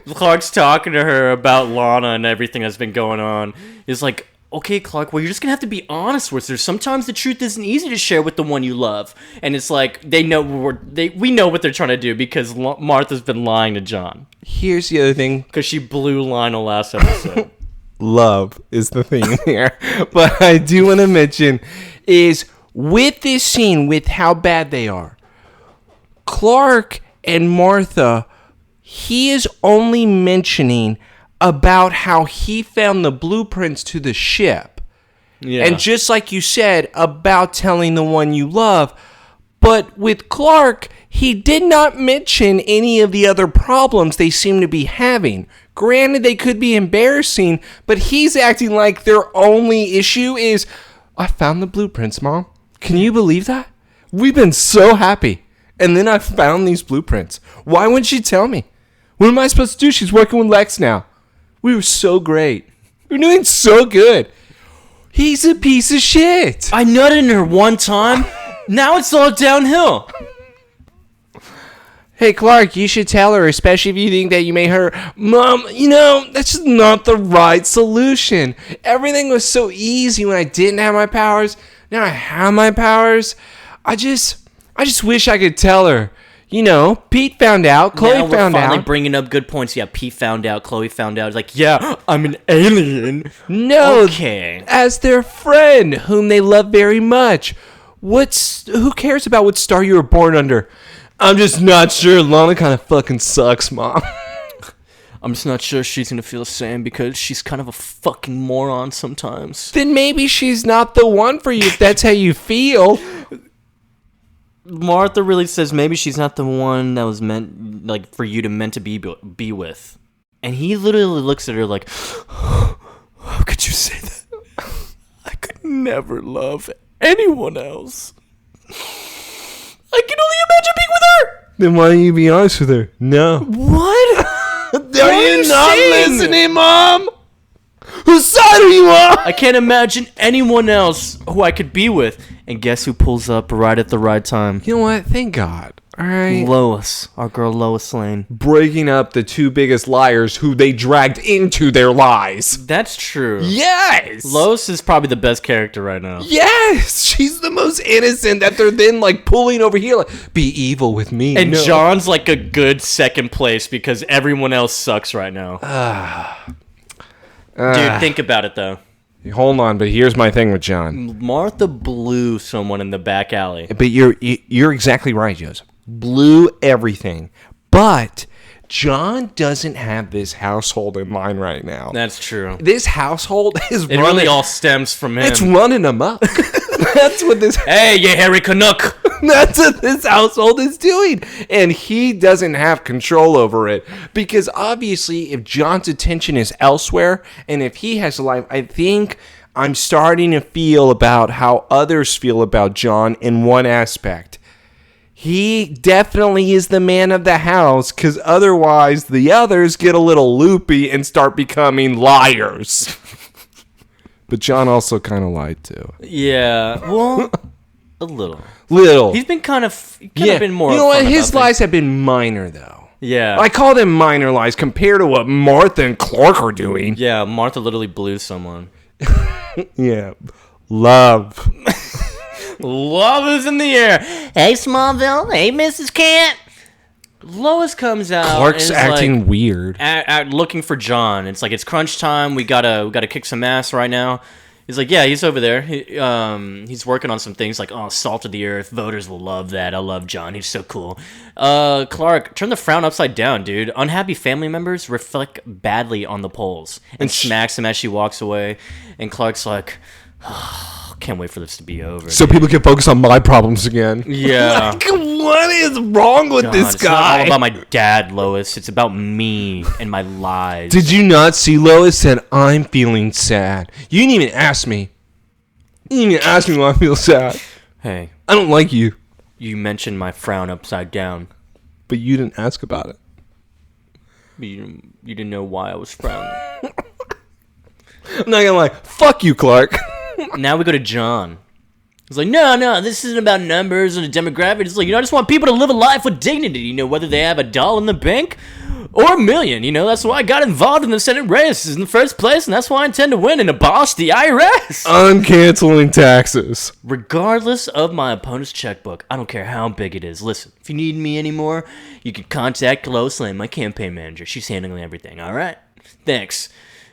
Clark's talking to her about Lana and everything that's been going on. He's like, okay, Clark, well, you're just going to have to be honest with her. Sometimes the truth isn't easy to share with the one you love. And it's like, we know what they're trying to do because Martha's been lying to John. Here's the other thing. Because she blew Lionel last episode. Love is the thing here. But I do want to mention is with this scene, with how bad they are, Clark and Martha, he is only mentioning about how he found the blueprints to the ship. Yeah. And just like you said about telling the one you love, but with Clark, he did not mention any of the other problems they seem to be having. Granted, they could be embarrassing, but he's acting like their only issue is, I found the blueprints, Mom. Can you believe that? We've been so happy. And then I found these blueprints. Why wouldn't she tell me? What am I supposed to do? She's working with Lex now. We were so great. We were doing so good. He's a piece of shit. I nutted in her one time. Now it's all downhill. Hey, Clark, you should tell her, especially if you think that you made her. Mom, that's just not the right solution. Everything was so easy when I didn't have my powers. Now I have my powers. I just wish I could tell her. Pete found out. Chloe now we're found finally out. bringing up good points. Yeah, Pete found out. Chloe found out. It's like, yeah, I'm an alien. No, okay. As their friend, whom they love very much. Who cares about what star you were born under? I'm just not sure. Lana kind of fucking sucks, Mom. I'm just not sure she's gonna feel the same because she's kind of a fucking moron sometimes. Then maybe she's not the one for you if that's how you feel. Martha really says maybe she's not the one that was meant, like, for you to meant to be with. And he literally looks at her like, how could you say that? I could never love anyone else. I can only imagine being with her. Then why don't you be honest with her? No. What? Are you not listening, Mom? Whose side are you on? I can't imagine anyone else who I could be with. And guess who pulls up right at the right time? You know what? Thank God. All right. Lois, our girl Lois Lane. Breaking up the two biggest liars who they dragged into their lies. That's true. Yes. Lois is probably the best character right now. Yes. She's the most innocent that they're then like pulling over here. Like, be evil with me. And John's like a good second place because everyone else sucks right now. Dude, think about it though. Hold on, but here's my thing with John. Martha blew someone in the back alley. But you're exactly right, Joseph. Blew everything. But John doesn't have this household in mind right now. That's true. This household is It really all stems from him. It's running amok. That's what this... Hey, you Harry Canuck! That's what this household is doing. And he doesn't have control over it. Because obviously, if John's attention is elsewhere, and if he has a life, I think I'm starting to feel about how others feel about John in one aspect. He definitely is the man of the house, because otherwise the others get a little loopy and start becoming liars. But John also kind of lied too. Yeah, well, a little. He's been kind of been more. You know what? His lies have been minor though. Yeah. I call them minor lies compared to what Martha and Clark are doing. Yeah, Martha literally blew someone. Yeah. Love. Love is in the air. Hey, Smallville. Hey, Mrs. Kent. Lois comes out. Clark's acting like, weird. Looking for John. It's like, it's crunch time. We gotta kick some ass right now. He's like, yeah, he's over there. He's working on some things like, salt of the earth. Voters will love that. I love John. He's so cool. Clark, turn the frown upside down, dude. Unhappy family members reflect badly on the polls. And smacks him as she walks away. And Clark's like, can't wait for this to be over. So people can focus on my problems again. Yeah. Like, what is wrong with this guy? It's not all about my dad, Lois. It's about me and my lies. Did you not see Lois said, I'm feeling sad? You didn't even ask me. You didn't even ask me why I feel sad. Hey. I don't like you. You mentioned my frown upside down. But you didn't ask about it. You didn't know why I was frowning. I'm not gonna lie. Fuck you, Clark. Now we go to John. He's like, no, this isn't about numbers or the demographics. It's like, I just want people to live a life with dignity, whether they have $1 in the bank or $1 million. That's why I got involved in the Senate races in the first place, and that's why I intend to win and abolish the IRS. I'm canceling taxes. Regardless of my opponent's checkbook, I don't care how big it is. Listen, if you need me anymore, you can contact Lois Lane, my campaign manager. She's handling everything, all right? Thanks.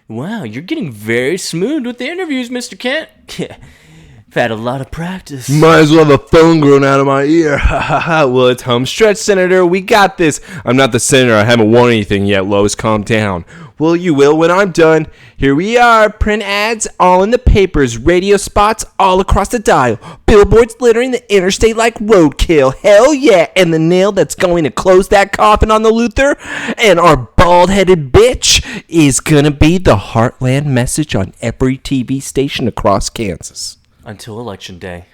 Wow, you're getting very smooth with the interviews, Mr. Kent. I've had a lot of practice. Might as well have a phone grown out of my ear. Well, it's home stretch, Senator. We got this. I'm not the senator. I haven't won anything yet, Lois. Calm down. Well, you will when I'm done. Here we are. Print ads all in the papers. Radio spots all across the dial. Billboards littering the interstate like roadkill. Hell yeah. And the nail that's going to close that coffin on the Luther and our bald-headed bitch is going to be the Heartland message on every TV station across Kansas. Until Election Day.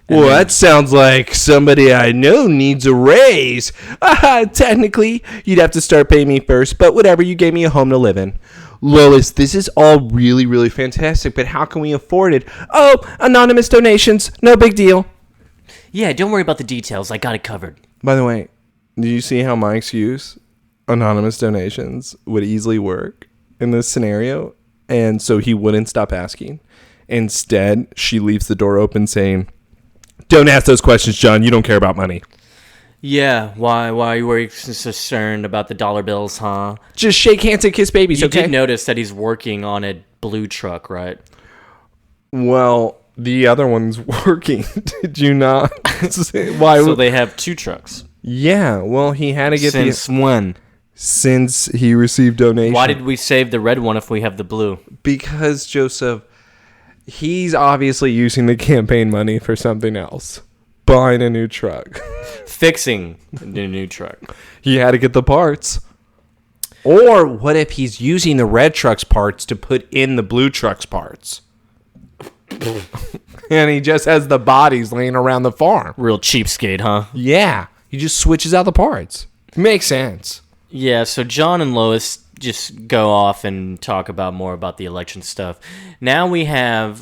Well, that sounds like somebody I know needs a raise. Technically, you'd have to start paying me first, but whatever, you gave me a home to live in. Lois, this is all really, really fantastic, but how can we afford it? Oh, anonymous donations, no big deal. Yeah, don't worry about the details. I got it covered. By the way, do you see how my excuse, anonymous donations, would easily work in this scenario? And so he wouldn't stop asking. Instead, she leaves the door open saying, don't ask those questions, John. You don't care about money. Yeah, why were you concerned about the dollar bills, huh? Just shake hands and kiss babies, okay? You did notice that he's working on a blue truck, right? Well, the other one's working. Did you not? Why? So they have 2 trucks. Yeah, well, he had to get when? Since he received donations. Why did we save the red one if we have the blue? Because, Joseph, he's obviously using the campaign money for something else. Buying a new truck. Fixing the new truck. He had to get the parts. Or what if he's using the red truck's parts to put in the blue truck's parts? And he just has the bodies laying around the farm. Real cheapskate, huh? Yeah. He just switches out the parts. Makes sense. Yeah, so John and Lois just go off and talk about more about the election stuff. Now we have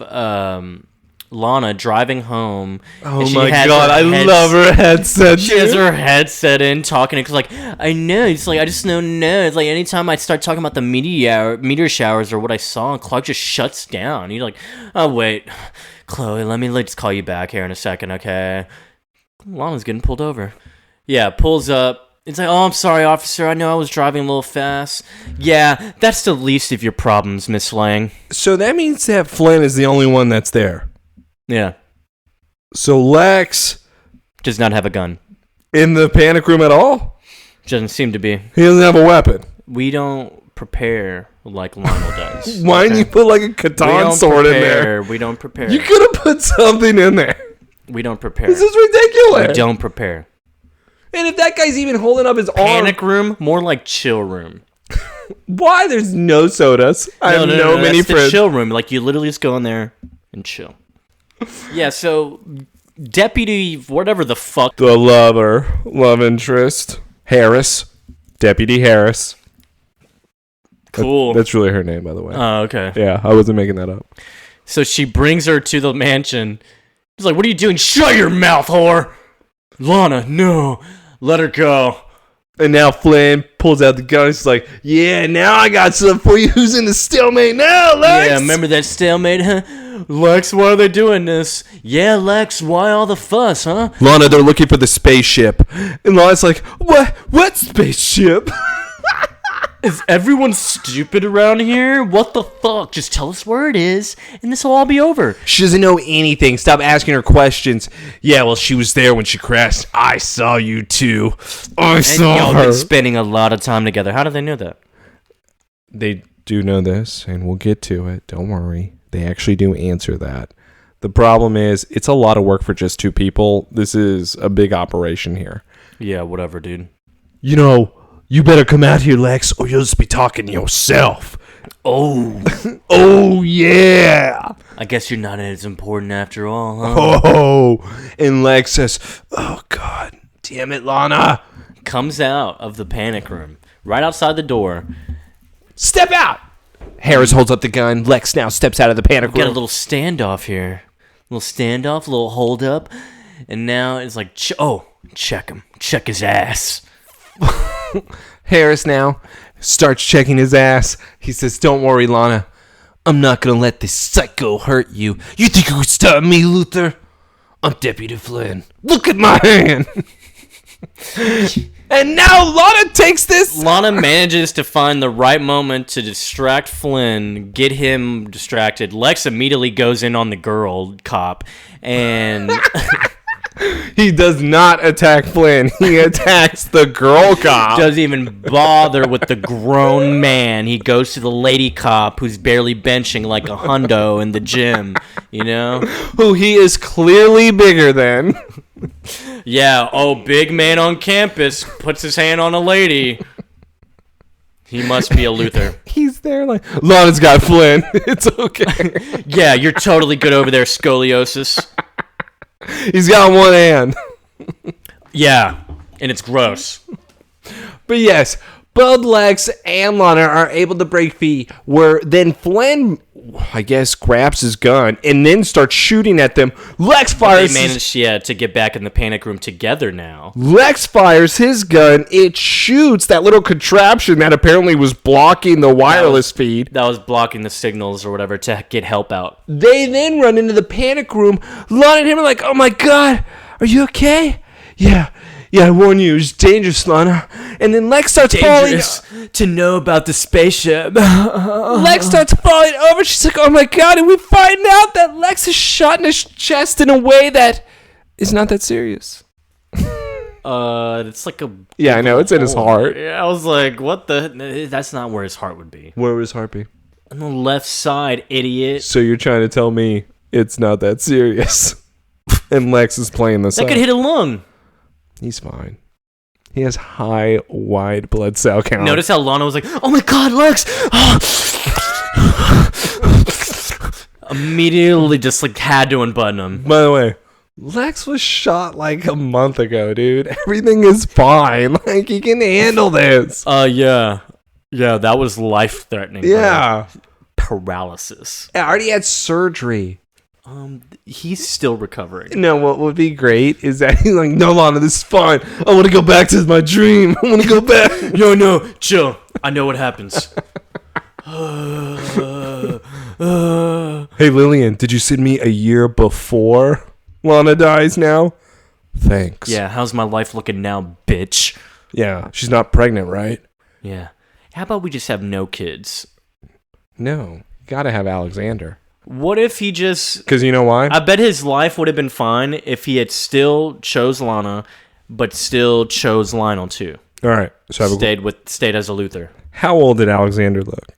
Lana driving home. Oh and she my has god, I love her headset. She has her headset in, talking because like I know it's like I just know it's like anytime I start talking about the meteor showers or what I saw, and Clark just shuts down. He's like, oh wait, Chloe, let me just call you back here in a second, okay? Lana's getting pulled over. Yeah, pulls up. It's like, oh, I'm sorry, officer. I know I was driving a little fast. Yeah, that's the least of your problems, Miss Lang. So that means that Flynn is the only one that's there. Yeah. So Lex Does not have a gun. in the panic room at all? Doesn't seem to be. He doesn't have a weapon. We don't prepare like Lionel does. Why didn't you put like a Catan sword in there? We don't prepare. You could have put something in there. We don't prepare. This is ridiculous. We don't prepare. And if that guy's even holding up his Panic room, more like chill room. why there's no sodas? I have no mini that's the fridge. chill room. Like you literally just go in there and chill. Yeah, so Deputy whatever the fuck. The love interest, Harris, Deputy Harris. Cool. That's really her name, by the way. Oh, okay. Yeah, I wasn't making that up. So she brings her to the mansion. She's like, what are you doing? Shut your mouth, whore! Lana, no. Let her go. And now Flynn pulls out the gun. He's like, yeah, now I got something for you. Who's in the stalemate now, Lex? Yeah, remember that stalemate, huh? Lex, why are they doing this? Yeah, Lex, why all the fuss, huh? Lana, they're looking for the spaceship. And Lana's like, what? What spaceship? Is everyone stupid around here? What the fuck? Just tell us where it is, and this will all be over. She doesn't know anything. Stop asking her questions. Yeah, well, she was there when she crashed. I saw you too. I saw y'all her. been spending a lot of time together. How do they know that? They do know this, and we'll get to it. Don't worry. They actually do answer that. The problem is, it's a lot of work for just two people. This is a big operation here. Yeah, whatever, dude. You know, you better come out here, Lex, or you'll just be talking to yourself. Oh. Oh, yeah. I guess you're not as important after all, huh? Oh. And Lex says, oh, God. Damn it, Lana. Comes out of the panic room, right outside the door. Step out. Harris holds up the gun. Lex now steps out of the panic Got a room. little standoff here. Little standoff, little hold up. And now it's like, check him. Check his ass. Harris now starts checking his ass. He says, don't worry, Lana. I'm not going to let this psycho hurt you. You think you could stop me, Luther? I'm Deputy Flynn. Look at my hand. And now Lana takes this. Lana manages to find the right moment to distract Flynn, get him distracted. Lex immediately goes in on the girl cop, and He does not attack Flynn. He attacks the girl cop. doesn't even bother with the grown man. He goes to the lady cop who's barely benching like a hundo in the gym, you know? Who he is clearly bigger than. Yeah, big man on campus puts his hand on a lady. He must be a Luther. He's there like, Lana's got Flynn. It's okay. Yeah, you're totally good over there, scoliosis. He's got one hand. Yeah, and it's gross. But yes, both Lex and Lana are able to break free, where then Flynn, I guess, grabs his gun and then starts shooting at them. Lex fires. They managed, to get back in the panic room together now. Lex fires his gun. It shoots that little contraption that apparently was blocking the wireless feed. That was blocking the signals or whatever to get help out. They then run into the panic room. Lana and him are like, oh my god, are you okay? Yeah, I warn you, it's dangerous, Lana. And then Lex starts falling. to know about the spaceship. Lex starts falling over. She's like, oh my god. And we find out that Lex is shot in his chest in a way that is not that serious. It's like a... Yeah, I know. It's in his heart. Yeah, I was like, what the... That's not where his heart would be. Where would his heart be? On the left side, idiot. So you're trying to tell me it's not that serious. And Lex is playing this That up. could hit a lung. He's fine. He has high, wide blood cell count. Notice how Lana was like, oh my god, Lex! Immediately just like had to unbutton him. By the way, Lex was shot like a month ago, dude. Everything is fine. Like, he can handle this. Yeah. Yeah, that was life-threatening. Yeah. Paralysis. I already had surgery. He's still recovering. No, what would be great is that he's like, no, Lana, this is fine. I want to go back to my dream. I want to go back. No, chill. I know what happens. Hey, Lillian, did you send me a year before Lana dies now? Thanks. Yeah, how's my life looking now, bitch? Yeah, she's not pregnant, right? Yeah. How about we just have no kids? No, gotta have Alexander. What if he just... Because you know why? I bet his life would have been fine if he had still chose Lana, but still chose Lionel too. All right. So stayed as a Luther. How old did Alexander look?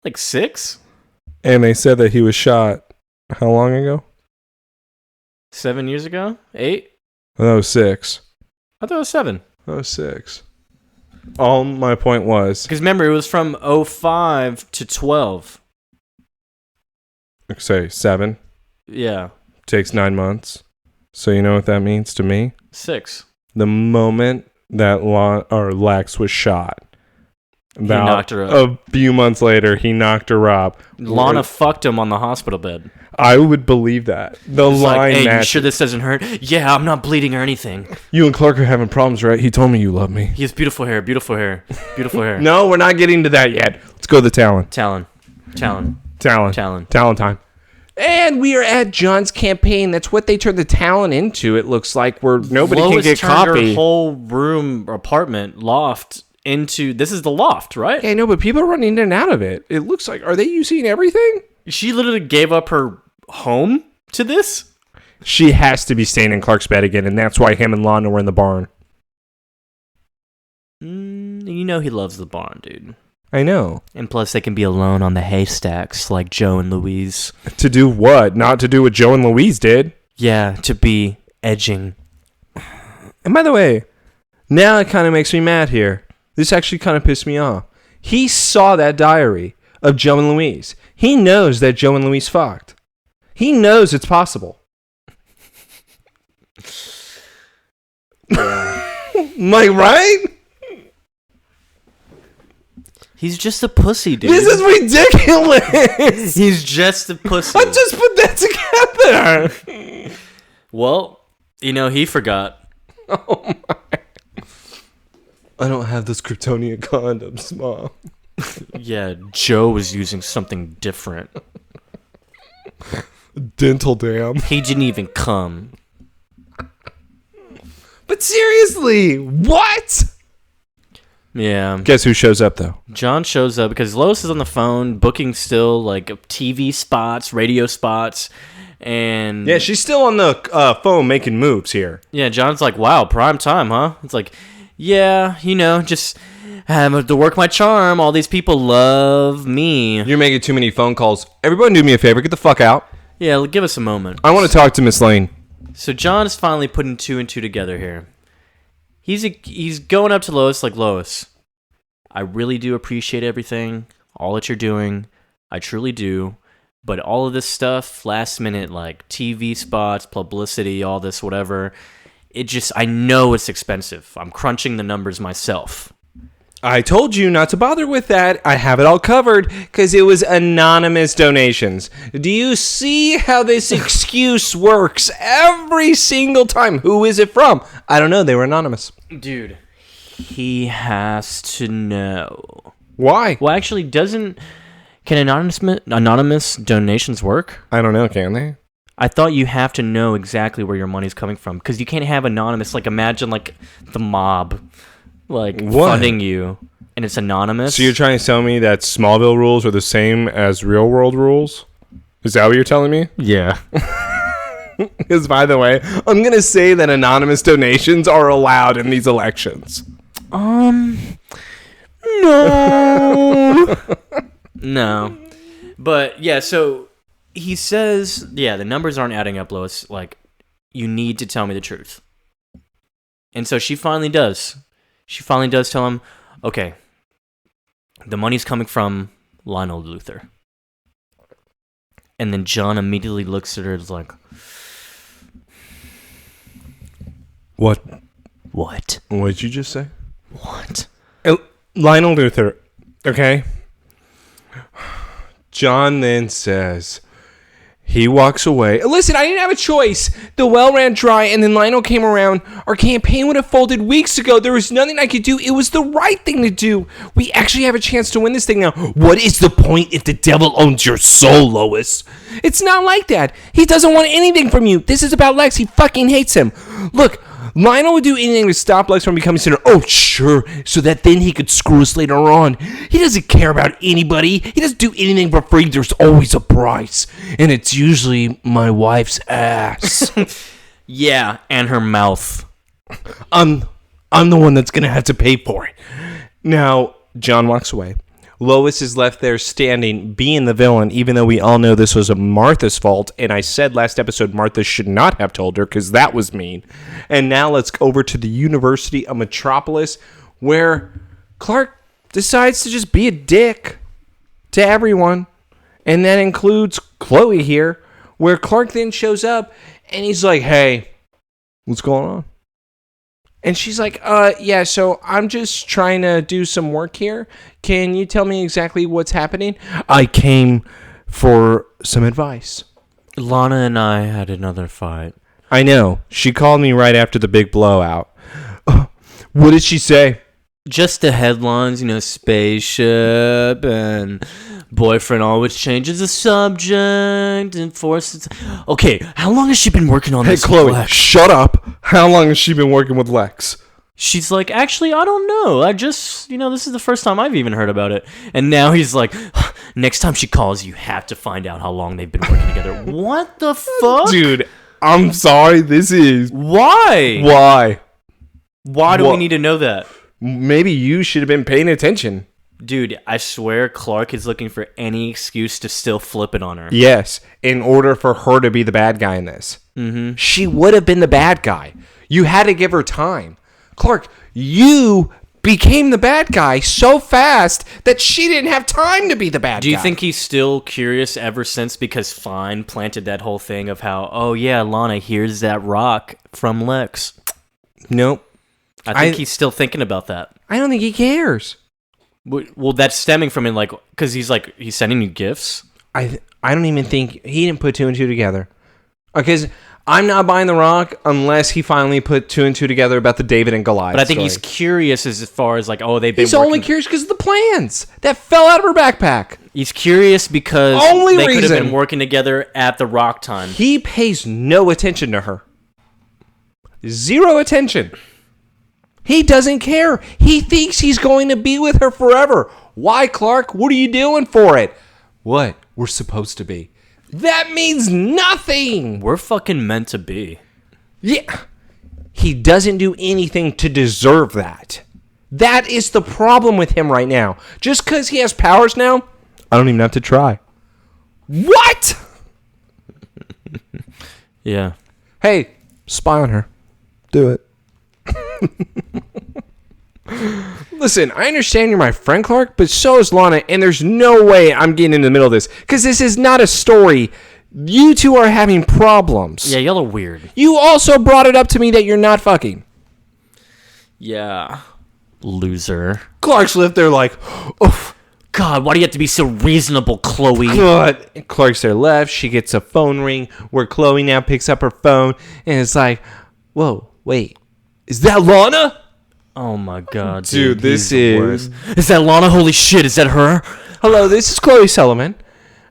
Like 6? And they said that he was shot how long ago? 7 years ago? 8? That was 6. I thought it was 7. That was 6. All my point was... Because remember, it was from 05 to 12. Say 7. Yeah. Takes 9 months. So you know what that means to me? 6. The moment that Lex was shot, He knocked her up. A few months later, he knocked her up. Lana fucked him on the hospital bed. I would believe that. The It's line like, hey, you matches. sure this doesn't hurt? Yeah, I'm not bleeding or anything. You and Clark are having problems, right? He told me you love me. He has beautiful hair, beautiful hair, beautiful hair. No, we're not getting to that yet. Let's go to the Talon. Talon. Talon time. And we are at John's campaign. That's what they turned the Talon into. It looks like where nobody Lois can get turned copy. her whole room, apartment, loft into... This is the loft, right? Yeah, I know, but people are running in and out of it. It looks like... Are they using everything? She literally gave up her home to this? She has to be staying in Clark's bed again, and that's why him and Lana were in the barn. You know he loves the barn, dude. I know. And plus they can be alone on the haystacks like Joe and Louise. To do what? Not to do what Joe and Louise did. Yeah, to be edging. And by the way, now it kind of makes me mad here. This actually kind of pissed me off. He saw that diary of Joe and Louise. He knows that Joe and Louise fucked. He knows it's possible. Am I right? He's just a pussy, dude. This is ridiculous. He's just a pussy. Let's just put that together. Well, you know, he forgot. Oh my. I don't have those Kryptonian condoms, Mom. Yeah, Joe was using something different. Dental dam. He didn't even come. But seriously, what? Yeah. Guess who shows up, though? John shows up because Lois is on the phone, booking still, like, TV spots, radio spots, and... Yeah, she's still on the phone making moves here. Yeah, John's like, wow, prime time, huh? It's like, yeah, you know, just have to work my charm. All these people love me. You're making too many phone calls. Everybody do me a favor. Get the fuck out. Yeah, give us a moment. I want to talk to Miss Lane. So John is finally putting 2 and 2 together here. He's going up to Lois like, Lois, I really do appreciate everything, all that you're doing. I truly do. But all of this stuff, last minute, like TV spots, publicity, all this, whatever, I know it's expensive. I'm crunching the numbers myself. I told you not to bother with that. I have it all covered because it was anonymous donations. Do you see how this excuse works every single time? Who is it from? I don't know. They were anonymous. Dude, he has to know. Why? Well, actually, can anonymous donations work? I don't know. Can they? I thought you have to know exactly where your money's coming from because you can't have anonymous. Like, imagine like the mob, like funding you, and it's anonymous. So you're trying to tell me that Smallville rules are the same as real world rules? Is that what you're telling me? Yeah. Because, by the way, I'm going to say that anonymous donations are allowed in these elections. No. No. But, yeah, so he says, yeah, the numbers aren't adding up, Lois. Like, you need to tell me the truth. And so she finally does. She finally does tell him, okay, the money's coming from Lionel Luther. And then John immediately looks at her and is like, What? what? What did you just say? What? Lionel Luther, okay? John then says, he walks away. Listen, I didn't have a choice. The well ran dry, and then Lionel came around. Our campaign would have folded weeks ago. There was nothing I could do. It was the right thing to do. We actually have a chance to win this thing now. What is the point if the devil owns your soul, Lois? It's not like that. He doesn't want anything from you. This is about Lex. He fucking hates him. Look, Lionel would do anything to stop Lex from becoming senator. Oh, sure, so that then he could screw us later on. He doesn't care about anybody. He doesn't do anything for free. There's always a price, and it's usually my wife's ass. Yeah, and her mouth. I'm the one that's going to have to pay for it. Now, John walks away. Lois is left there standing, being the villain, even though we all know this was Martha's fault. And I said last episode Martha should not have told her because that was mean. And now let's go over to the University of Metropolis, where Clark decides to just be a dick to everyone. And that includes Chloe here, where Clark then shows up and he's like, hey, what's going on? And she's like, yeah, so I'm just trying to do some work here. Can you tell me exactly what's happening? I came for some advice. Lana and I had another fight. I know. She called me right after the big blowout. What did she say? Just the headlines, spaceship and boyfriend always changes the subject and forces. Okay, how long has she been working on this? Hey, Chloe, Lex? shut up. How long has she been working with Lex? She's like, actually, I don't know. I just, this is the first time I've even heard about it. And now he's like, next time she calls, you have to find out how long they've been working together. What the fuck? Dude, I'm sorry. This is... Why? Why do we need to know that? Maybe you should have been paying attention. Dude, I swear Clark is looking for any excuse to still flip it on her. Yes, in order for her to be the bad guy in this. Mm-hmm. She would have been the bad guy. You had to give her time. Clark, you became the bad guy so fast that she didn't have time to be the bad guy. Do you think he's still curious ever since because Fine planted that whole thing of how, oh yeah, Lana, here's that rock from Lex? Nope. I think he's still thinking about that. I don't think he cares. Well, that's stemming from it, because he's sending you gifts. I don't even think he didn't put two and two together. Because I'm not buying the rock unless he finally put two and two together about the David and Goliath But I think story. he's curious as far as they've been. He's only curious because of the plans that fell out of her backpack. He's curious because Only they could have reason. been working together at the rock time. He pays no attention to her. Zero attention. He doesn't care. He thinks he's going to be with her forever. Why, Clark? What are you doing for it? What? We're supposed to be. That means nothing. We're fucking meant to be. Yeah. He doesn't do anything to deserve that. That is the problem with him right now. Just because he has powers now, I don't even have to try. What? Yeah. Hey, spy on her. Do it. Listen, I understand you're my friend, Clark, but so is Lana, and there's no way I'm getting in the middle of this, because this is not a story. You two are having problems. Yeah, y'all are weird. You also brought it up to me that you're not fucking. Yeah. Loser. Clark's left there like, oof. God, why do you have to be so reasonable, Chloe? God. And Clark's there left. She gets a phone ring where Chloe now picks up her phone, and it's like, whoa, wait. Is that Lana? Oh my God, dude, this is... Is that Lana? Holy shit, is that her? Hello, this is Chloe Sullivan.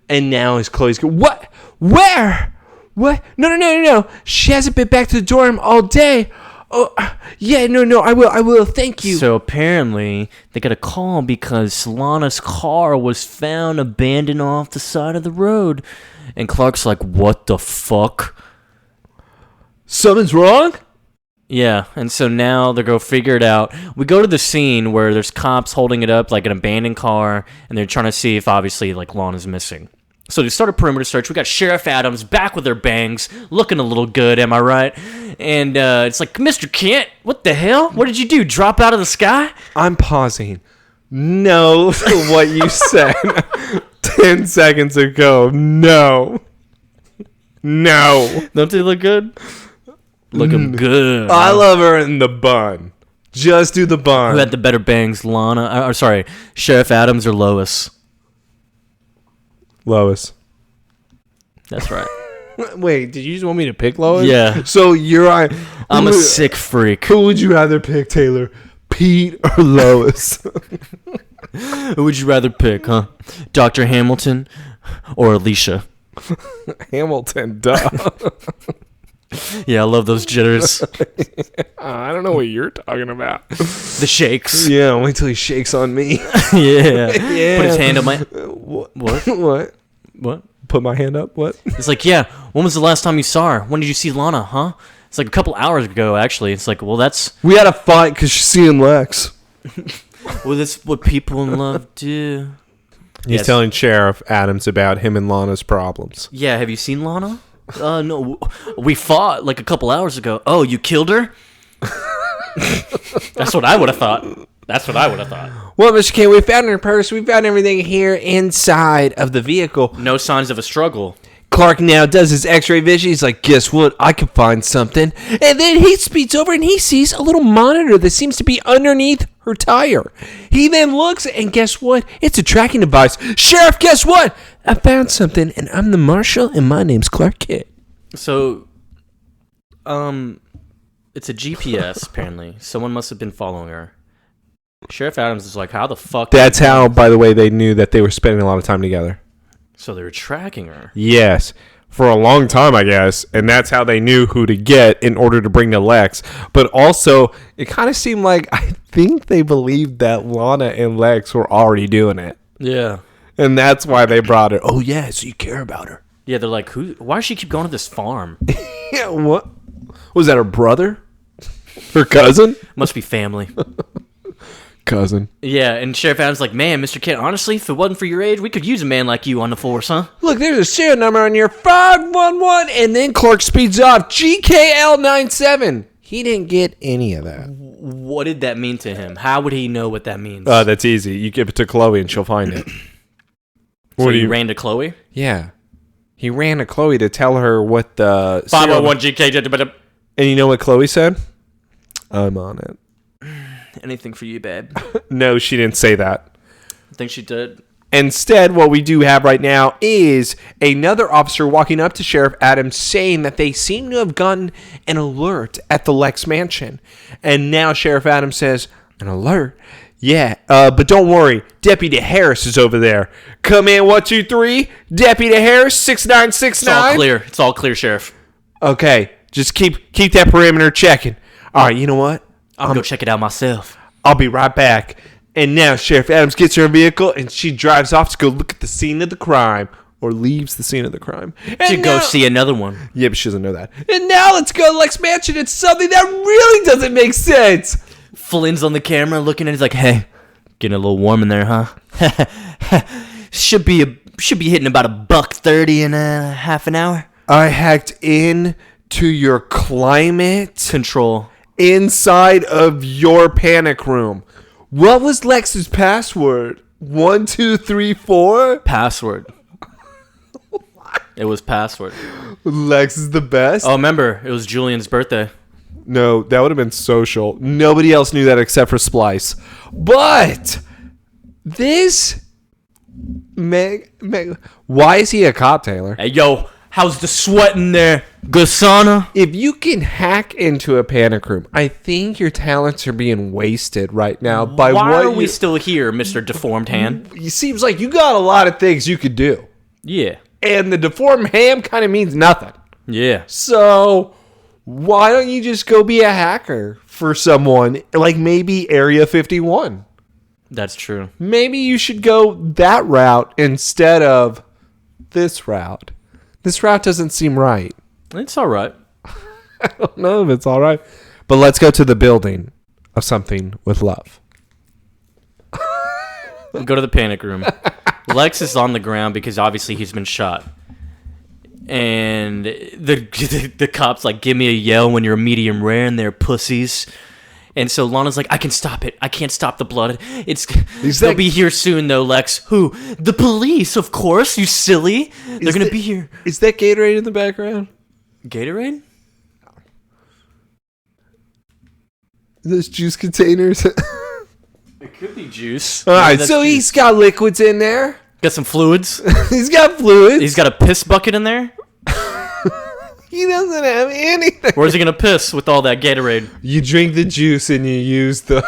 And now is Chloe's... What? Where? What? No. She hasn't been back to the dorm all day. Oh, yeah, no, I will, thank you. So apparently, they got a call because Lana's car was found abandoned off the side of the road. And Clark's like, what the fuck? Something's wrong? Yeah, and so now they go figure it out. We go to the scene where there's cops holding it up like an abandoned car, and they're trying to see if obviously like Lana's missing. So they start a perimeter search. We got Sheriff Adams back with her bangs, looking a little good, am I right? And it's like, Mr. Kent, what the hell? What did you do? Drop out of the sky? I'm pausing. No, to what you said 10 seconds ago. No. Don't they look good? Looking good. I love her in the bun. Just do the bun. Who had the better bangs, Lana? Sheriff Adams or Lois? Lois. That's right. Wait, did you just want me to pick Lois? Yeah. So I'm a sick freak. Who would you rather pick, Taylor? Pete or Lois? Who would you rather pick, huh? Dr. Hamilton or Alicia? Hamilton, duh. Yeah, I love those jitters. I don't know what you're talking about. The shakes. Yeah, wait till he shakes on me. Yeah. Yeah. Put his hand on my... What? What? What? Put my hand up? What? It's like, yeah, when was the last time you saw her? When did you see Lana, huh? It's like a couple hours ago, actually. It's like, well, that's... We had a fight because she's seeing Lex. Well, that's what people in love do. He's telling Sheriff Adams about him and Lana's problems. Yeah, have you seen Lana? No, we fought like a couple hours ago. Oh, you killed her? That's what I would have thought. Well, Mr. K, we found her purse. We found everything here inside of the vehicle. No signs of a struggle. Clark now does his x-ray vision. He's like, guess what? I can find something. And then he speeds over and he sees a little monitor that seems to be underneath her tire. He then looks and guess what? It's a tracking device. Sheriff, guess what? I found something and I'm the marshal and my name's Clark Kent. So, it's a GPS, apparently. Someone must have been following her. Sheriff Adams is like, how the fuck... That's how, by the way, they knew that they were spending a lot of time together. So they were tracking her. Yes, for a long time, I guess. And that's how they knew who to get in order to bring to Lex. But also, it kind of seemed like, I think they believed that Lana and Lex were already doing it. Yeah. And that's why they brought her. Oh, yeah, so you care about her. Yeah, they're like, why does she keep going to this farm? Yeah, what? Was that her brother? Her cousin? Must be family. Cousin. Yeah, and Sheriff Adams like, man, Mr. Kent, honestly, if it wasn't for your age, we could use a man like you on the force, huh? Look, there's a serial number on your 511, and then Clark speeds off GKL97. He didn't get any of that. What did that mean to him? How would he know what that means? That's easy. You give it to Chloe, and she'll find it. So he ran to Chloe? Yeah. He ran to Chloe to tell her what the... 501 GK. And you know what Chloe said? I'm on it. Anything for you, babe. No, she didn't say that. I think she did. Instead, what we do have right now is another officer walking up to Sheriff Adams saying that they seem to have gotten an alert at the Lex mansion. And now Sheriff Adams says, an alert? Yeah, but don't worry. Deputy Harris is over there. Come in, 1, 2, 3. Deputy Harris, 6969. It's all clear. It's all clear, Sheriff. Okay, just keep that perimeter checking. All right, you know what? I'll go check it out myself. I'll be right back. And now Sheriff Adams gets her vehicle and she drives off to go look at the scene of the crime. Or leaves the scene of the crime. To go see another one. Yeah, but she doesn't know that. And now let's go to Lex Mansion. It's something that really doesn't make sense. Flynn's on the camera looking at it. He's like, hey, getting a little warm in there, huh? should be hitting about $1.30 in a half an hour. I hacked in to your climate control inside of your panic room. What was Lex's password? 1, 2, 3, 4? Password. It was password. Lex is the best. Oh, remember, it was Julian's birthday. No, that would have been social. Nobody else knew that except for Splice. But this why is he a cop, Taylor? Hey, yo, how's the sweat in there, Gasana? If you can hack into a panic room, I think your talents are being wasted right now. By why are we still here, Mr. Deformed Hand? It seems like you got a lot of things you could do. Yeah. And the deformed ham kind of means nothing. Yeah. So why don't you just go be a hacker for someone like maybe Area 51? That's true. Maybe you should go that route instead of this route. This route doesn't seem right. It's all right. I don't know if it's all right. But let's go to the building of something with love. Go to the panic room. Lex is on the ground because obviously he's been shot. And the cops like, give me a yell when you're medium rare and they're pussies. And so Lana's like, I can stop it. I can't stop the blood. They'll be here soon, though, Lex. Who? The police, of course, you silly. They're going to be here. Is that Gatorade in the background? Gatorade? Those juice containers? It could be juice. All right, so he's got liquids in there. Got some fluids. He's got fluids. He's got a piss bucket in there. He doesn't have anything. Where's he gonna piss with all that Gatorade? You drink the juice and you use the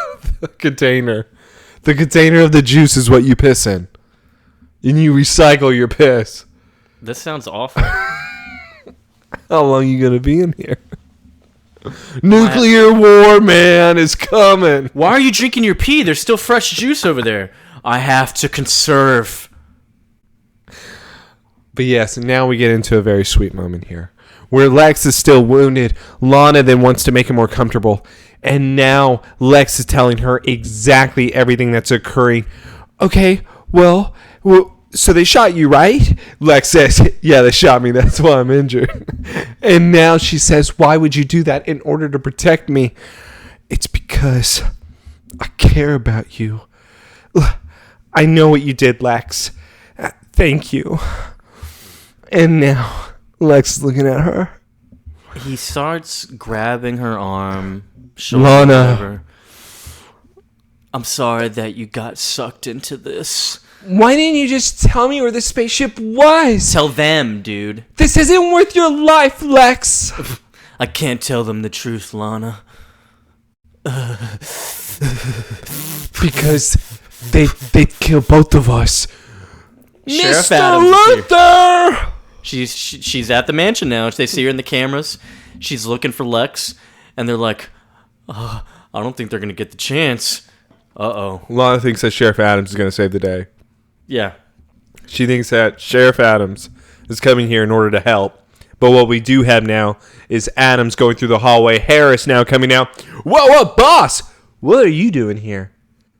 container. The container of the juice is what you piss in. And you recycle your piss. This sounds awful. How long are you going to be in here? Nuclear war, man, is coming. Why are you drinking your pee? There's still fresh juice over there. I have to conserve. But yes, now we get into a very sweet moment here. Where Lex is still wounded, Lana then wants to make him more comfortable. And now Lex is telling her exactly everything that's occurring. Okay, well, so they shot you, right? Lex says, yeah, they shot me. That's why I'm injured. And now she says, why would you do that in order to protect me? It's because I care about you. I know what you did, Lex. Thank you. And now Lex is looking at her. He starts grabbing her arm. Lana. I'm sorry that you got sucked into this. Why didn't you just tell me where the spaceship was? Tell them, dude. This isn't worth your life, Lex. I can't tell them the truth, Lana. Because they'd kill both of us. Sheriff Mr. Adams Luther! She's at the mansion now. They see her in the cameras. She's looking for Lex, and they're like, I don't think they're going to get the chance. Uh-oh. Lana thinks that Sheriff Adams is going to save the day. Yeah. She thinks that Sheriff Adams is coming here in order to help. But what we do have now is Adams going through the hallway. Harris now coming out. Whoa, boss! What are you doing here?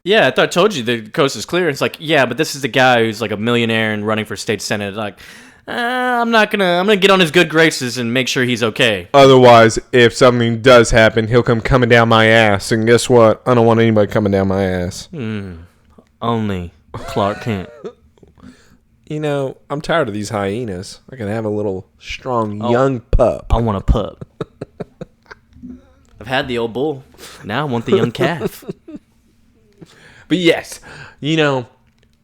Yeah, I told you the coast is clear. It's like, yeah, but this is the guy who's like a millionaire and running for state senate. Like, I'm gonna get on his good graces and make sure he's okay. Otherwise, if something does happen, he'll come coming down my ass. And guess what? I don't want anybody coming down my ass. Only Clark Kent. You know, I'm tired of these hyenas. I can have a little strong young pup. I want a pup. I've had the old bull. Now I want the young calf. But yes, you know,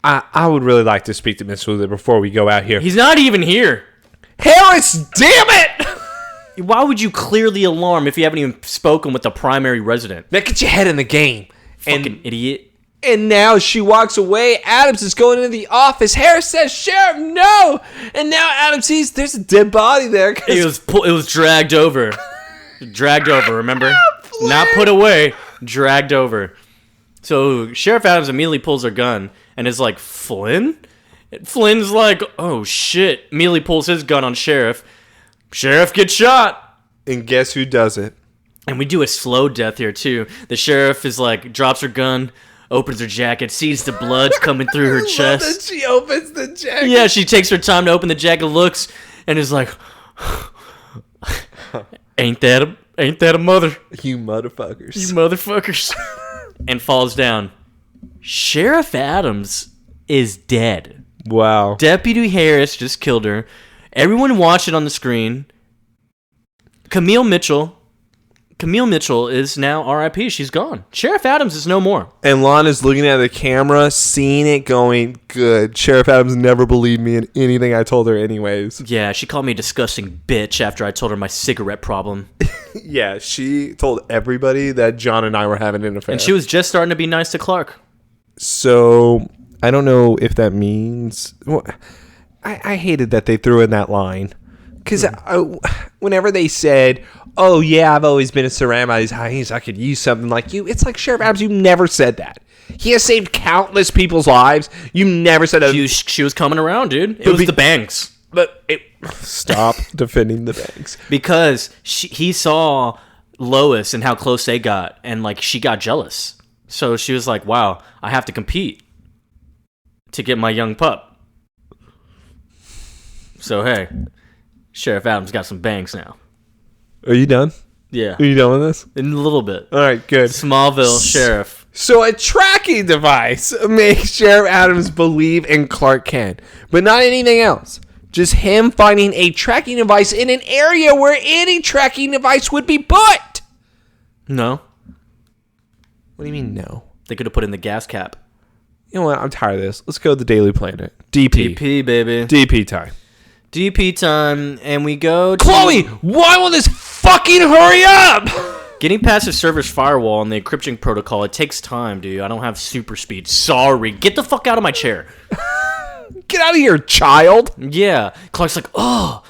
I would really like to speak to Miss Luther before we go out here. He's not even here. Harris, damn it! Why would you clear the alarm if you haven't even spoken with the primary resident? Now get your head in the game. Fucking idiot. And now she walks away. Adams is going into the office. Harris says, Sheriff, no! And now Adams sees there's a dead body there. It was dragged over. Dragged over, remember? Not put away. Dragged over. So Sheriff Adams immediately pulls her gun and is like, Flynn? Flynn's like, oh shit. Immediately pulls his gun on Sheriff. Sheriff gets shot. And guess who does it? And we do a slow death here too. The sheriff is like, drops her gun, opens her jacket, sees the blood coming through her chest. She opens the jacket. Yeah, she takes her time to open the jacket, looks, and is like, ain't that a mother? You motherfuckers. You motherfuckers. And falls down. Sheriff Adams is dead. Wow. Deputy Harris just killed her. Everyone watched it on the screen. Camille Mitchell is now RIP. She's gone. Sheriff Adams is no more. And Lana's looking at the camera, seeing it, going, good. Sheriff Adams never believed me in anything I told her anyways. Yeah, she called me a disgusting bitch after I told her my cigarette problem. Yeah, she told everybody that John and I were having an affair. And she was just starting to be nice to Clark. So, I don't know if that means... Well, I hated that they threw in that line. Because whenever they said, oh, yeah, I've always been surrounded by these hyenas, I could use something like you. It's like, Sheriff Adams, you never said that. He has saved countless people's lives. You never said that. She was coming around, dude. It was the banks. Stop defending the banks. Because he saw Lois and how close they got, and like she got jealous. So she was like, wow, I have to compete to get my young pup. So, hey, Sheriff Adams got some banks now. Are you done? Yeah. Are you done with this? In a little bit. All right, good. Smallville sheriff. So a tracking device makes Sheriff Adams believe in Clark Kent, but not anything else. Just him finding a tracking device in an area where any tracking device would be put. No. What do you mean, no? They could have put in the gas cap. You know what? I'm tired of this. Let's go to the Daily Planet. DP. DP, baby. DP time. DP time, and we go to... Chloe, why won't this fucking hurry up? Getting past the server's firewall and the encryption protocol, it takes time, dude. I don't have super speed. Sorry. Get the fuck out of my chair. Get out of here, child. Yeah. Clark's like, oh,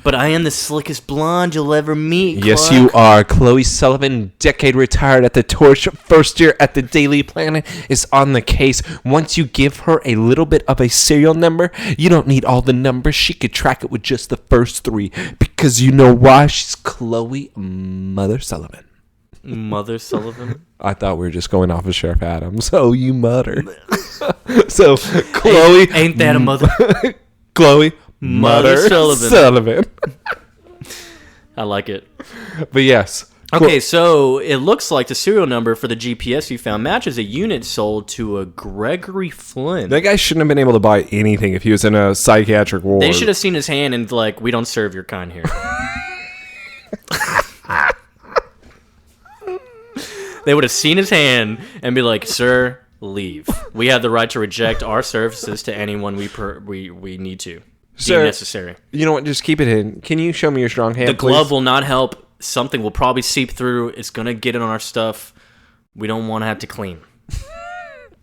but I am the slickest blonde you'll ever meet, Clark. Yes, you are. Chloe Sullivan, decade retired at the Torch, first year at the Daily Planet, is on the case. Once you give her a little bit of a serial number, you don't need all the numbers. She could track it with just the first 3. Because you know why? She's Chloe Mother Sullivan. Mother Sullivan? I thought we were just going off of Sheriff Adams. So you mutter. So, Chloe... Ain't that a mother? Chloe Mother Sullivan. I like it. But yes. Okay, so it looks like the serial number for the GPS you found matches a unit sold to a Gregory Flynn. That guy shouldn't have been able to buy anything if he was in a psychiatric ward. They should have seen his hand and like, we don't serve your kind here. They would have seen his hand and be like, sir, leave. We have the right to reject our services to anyone we need to. Sir, necessary. You know what? Just keep it in. Can you show me your strong hand, The glove please? will not help. Something will probably seep through. It's going to get in on our stuff. We don't want to have to clean.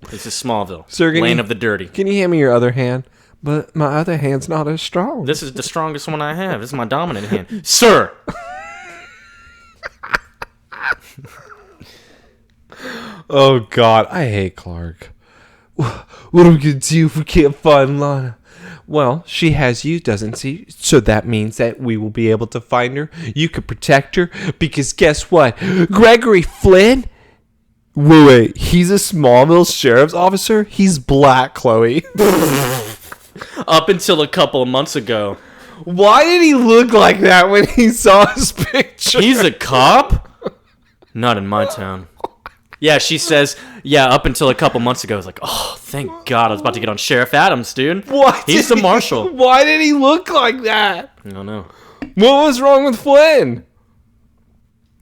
This is Smallville. Sir, land of the dirty. Can you hand me your other hand? But my other hand's not as strong. This is the strongest one I have. This is my dominant hand. Sir! Oh, God. I hate Clark. What are we going to do if we can't find Lana? Well, she has you, doesn't she? So that means that we will be able to find her. You could protect her. Because guess what? Gregory Flynn? Wait. He's a Smallville sheriff's officer? He's black, Chloe. Up until a couple of months ago. Why did he look like that when he saw his picture? He's a cop? Not in my town. Yeah, she says, yeah, up until a couple months ago, I was like, oh, thank God, I was about to get on Sheriff Adams, dude. What? He's the marshal. Why did he look like that? I don't know. What was wrong with Flynn?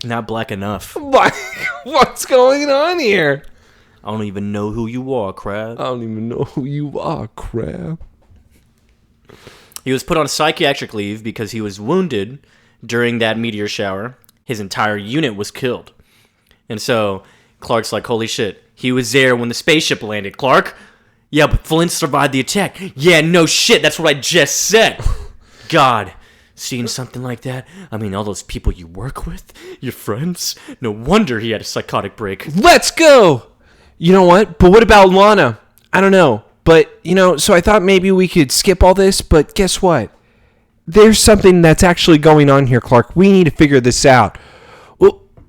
Not black enough. What's going on here? I don't even know who you are, Crab. I don't even know who you are, Crab. He was put on psychiatric leave because he was wounded during that meteor shower. His entire unit was killed. And so Clark's like, holy shit, he was there when the spaceship landed. Clark? Yeah, but Flynn survived the attack. Yeah, no shit, that's what I just said. God, seeing something like that? I mean, all those people you work with, your friends? No wonder he had a psychotic break. Let's go! You know what? But what about Lana? I don't know. But, so I thought maybe we could skip all this, but guess what? There's something that's actually going on here, Clark. We need to figure this out.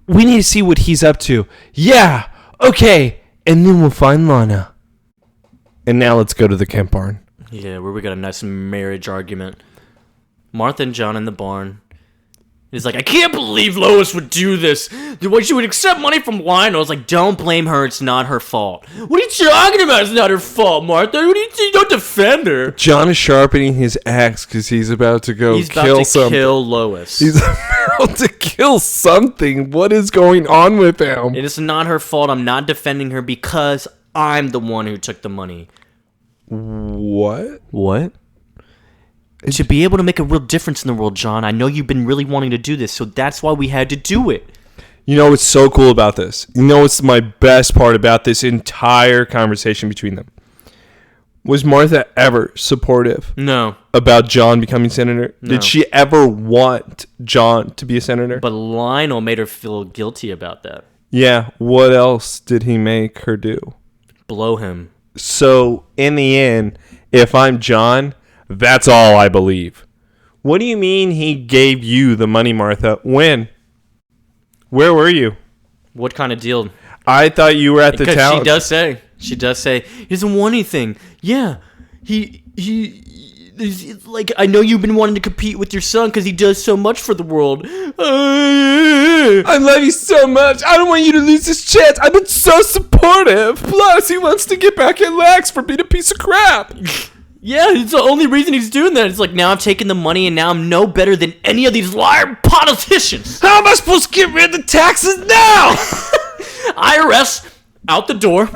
We need to see what he's up to. Yeah, okay. And then we'll find Lana. And now let's go to the Kemp barn. Yeah, where we got a nice marriage argument. Martha and John in the barn. He's like, I can't believe Lois would do this. The way she would accept money from Lionel. I was like, don't blame her. It's not her fault. What are you talking about? It's not her fault, Martha. What are you don't defend her. John is sharpening his axe because he's about to go kill something. Kill Lois. He's about to kill something. What is going on with him? It is not her fault. I'm not defending her because I'm the one who took the money. What? To be able to make a real difference in the world, John, I know you've been really wanting to do this, so that's why we had to do it. You know what's so cool about this? You know what's my best part about this entire conversation between them? Was Martha ever supportive? No. About John becoming senator? No. Did she ever want John to be a senator? But Lionel made her feel guilty about that. Yeah. What else did he make her do? Blow him. So, in the end, if I'm John, that's all I believe. What do you mean he gave you the money, Martha? When? Where were you? What kind of deal? I thought you were at the town. She does say, he doesn't want anything. Yeah, he's like, I know you've been wanting to compete with your son because he does so much for the world. I love you so much. I don't want you to lose this chance. I've been so supportive. Plus, he wants to get back at Lex for being a piece of crap. Yeah, it's the only reason he's doing that. It's like, now I've taken the money and now I'm no better than any of these liar politicians. How am I supposed to get rid of the taxes now? IRS, out the door.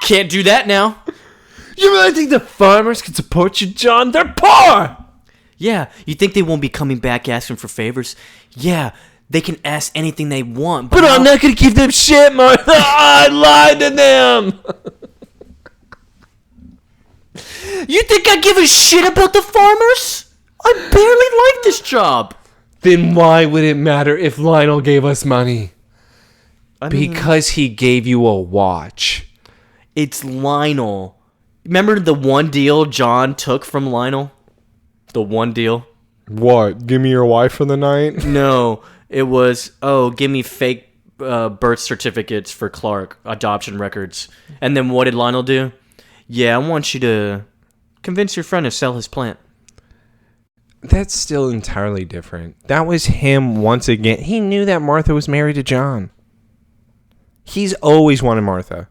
Can't do that now. You really think the farmers can support you, John? They're poor! Yeah, you think they won't be coming back asking for favors? Yeah, they can ask anything they want. But I'm not going to give them shit, Martha. I lied to them. You think I give a shit about the farmers? I barely like this job. Then why would it matter if Lionel gave us money? Because he gave you a watch. It's Lionel. Remember the one deal John took from Lionel? The one deal? What? Give me your wife for the night? No, it was, give me fake birth certificates for Clark, adoption records. And then what did Lionel do? Yeah, I want you to convince your friend to sell his plant. That's still entirely different. That was him once again. He knew that Martha was married to John. He's always wanted Martha.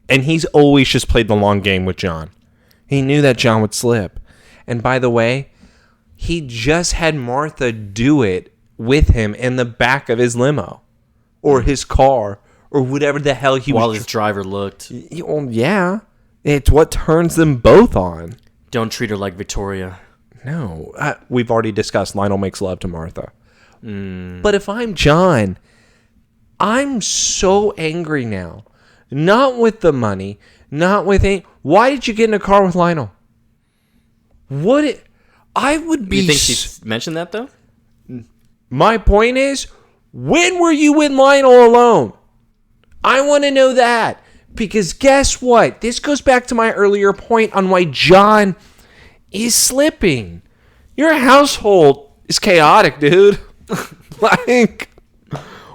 And he's always just played the long game with John. He knew that John would slip. And by the way, he just had Martha do it with him in the back of his limo. Or his car. Or whatever the hell he was. While his driver looked. Well, yeah. It's what turns them both on. Don't treat her like Victoria. No. We've already discussed Lionel makes love to Martha. But if I'm John, I'm so angry now. Not with the money. Not with any... Why did you get in a car with Lionel? I would be... You think she mentioned that, though? My point is, when were you with Lionel alone? I want to know that. Because guess what? This goes back to my earlier point on why John is slipping. Your household is chaotic, dude. Like,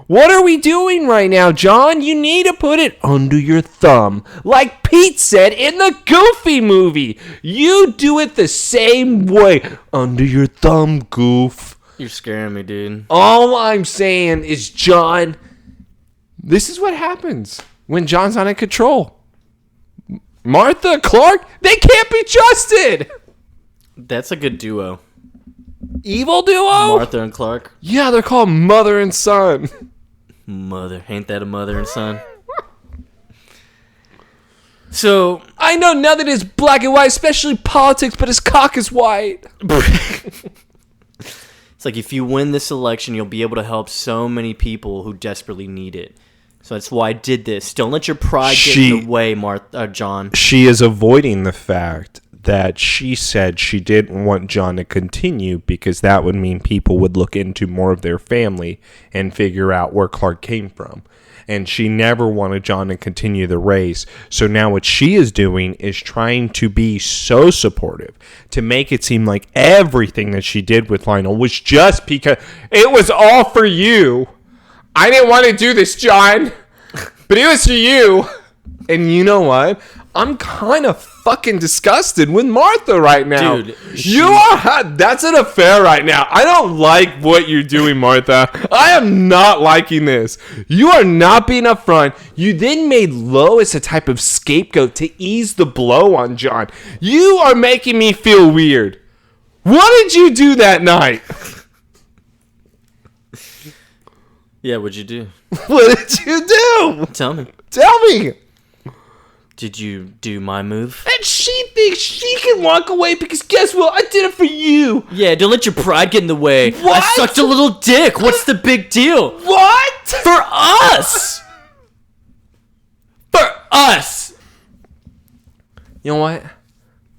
what are we doing right now, John? You need to put it under your thumb. Like Pete said in the Goofy movie. You do it the same way. Under your thumb, goof. You're scaring me, dude. All I'm saying is, John, this is what happens when John's not in control. Martha, Clark, they can't be trusted. That's a good duo. Evil duo? Martha and Clark. Yeah, they're called mother and son. Mother. Ain't that a mother and son? So, I know nothing is black and white, especially politics, but his cock is white. It's like if you win this election, you'll be able to help so many people who desperately need it. So that's why I did this. Don't let your pride get in the way, John. She is avoiding the fact that she said she didn't want John to continue because that would mean people would look into more of their family and figure out where Clark came from. And she never wanted John to continue the race. So now what she is doing is trying to be so supportive to make it seem like everything that she did with Lionel was just because it was all for you. I didn't want to do this, John, but it was for you. And you know what? I'm kind of fucking disgusted with Martha right now. Dude, that's an affair right now. I don't like what you're doing, Martha. I am not liking this. You are not being upfront. You then made Lois a type of scapegoat to ease the blow on John. You are making me feel weird. What did you do that night? Yeah, what'd you do? What did you do? Tell me. Tell me. Did you do my move? And she thinks she can walk away because guess what? I did it for you. Yeah, don't let your pride get in the way. What? I sucked a little dick. What's the big deal? What? For us. For us. You know what?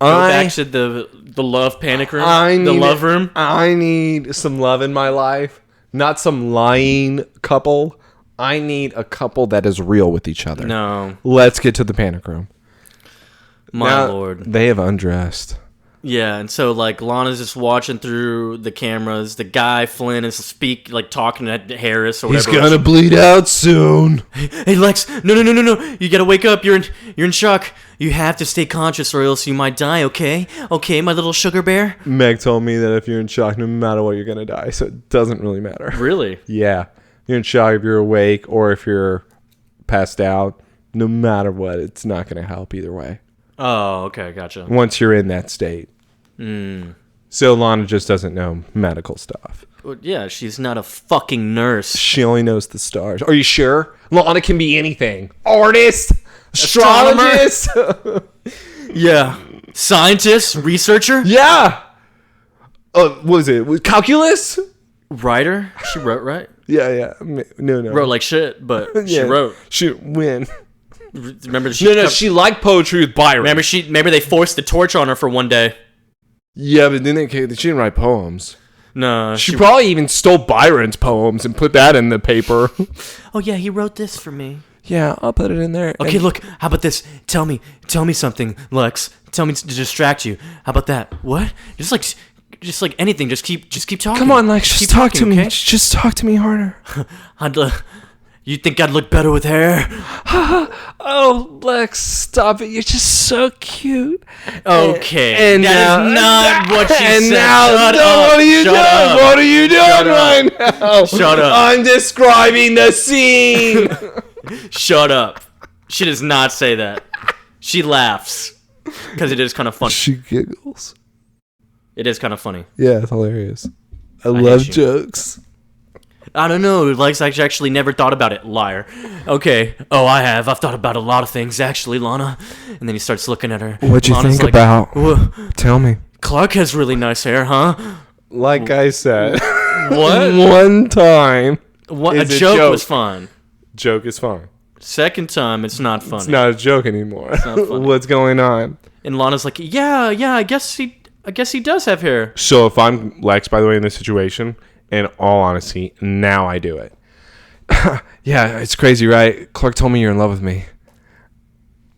Go back to the love panic room. The love room. I need some love in my life. Not some lying couple. I need a couple that is real with each other. No. Let's get to the panic room. My lord. They have undressed. Yeah, and so like Lana's just watching through the cameras. The guy Flynn is talking to Harris or whatever. He's gonna bleed out soon. Hey Lex, no! You gotta wake up. You're in shock. You have to stay conscious or else you might die. Okay, my little sugar bear. Meg told me that if you're in shock, no matter what, you're gonna die. So it doesn't really matter. Really? Yeah, you're in shock if you're awake or if you're passed out. No matter what, it's not gonna help either way. Oh, okay, gotcha. Once you're in that state. So Lana just doesn't know medical stuff. Well, yeah, she's not a fucking nurse. She only knows the stars. Are you sure? Lana can be anything. Artist, Astrologist. Yeah. Scientist, researcher, Yeah. What was it? Calculus? writer. She wrote, right? Yeah. No. Wrote like shit, but she Yeah. wrote. She win. Remember She liked poetry with Byron. Remember they forced the torch on her for one day. Yeah, but then she didn't write poems. No, She probably even stole Byron's poems and put that in the paper. Oh yeah, he wrote this for me. Yeah, I'll put it in there. Okay, look. How about this? Tell me something, Lex. Tell me to distract you. How about that? What? Just like anything. Just keep talking. Come on, Lex. Just keep talk talking, to me. okay? Just talk to me harder. You think I'd look better with hair? Oh, Lex, stop it. You're just so cute. Okay. And that is not what she and said. now, Shut no, up. what are you Shut doing? up. What are you doing Shut up. right now? Shut up. I'm describing the scene. Shut up. She does not say that. She laughs. Because it is kind of funny. She giggles. It is kind of funny. Yeah, it's hilarious. I hate love you. jokes. I don't know. Lex actually never thought about it. Liar. Okay. Oh, I have. I've thought about a lot of things, actually, Lana. And then he starts looking at her. What'd you Lana's think like, about? "Wha- Tell me. Clark has really nice hair, huh? Like I said, What? one time, What? A It's a joke joke. was fun. joke is fine. Second time, it's not funny. It's not a joke anymore. not funny. What's going on? And Lana's like, yeah, I guess he does have hair. So if I'm Lex, by the way, in this situation, in all honesty, now I do it. Yeah, it's crazy, right? Clark told me you're in love with me.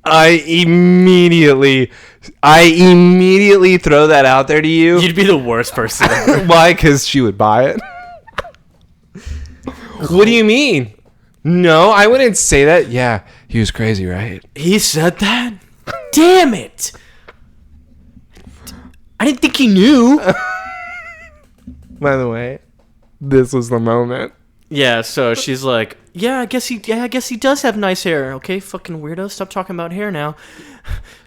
I immediately throw that out there to you. You'd be the worst person ever. Why? Because she would buy it. What do you mean? No, I wouldn't say that. Yeah, he was crazy, right? He said that? Damn it! I didn't think he knew. By the way, this was the moment. Yeah, so she's like, I guess he does have nice hair. Okay, fucking weirdo, stop talking about hair now.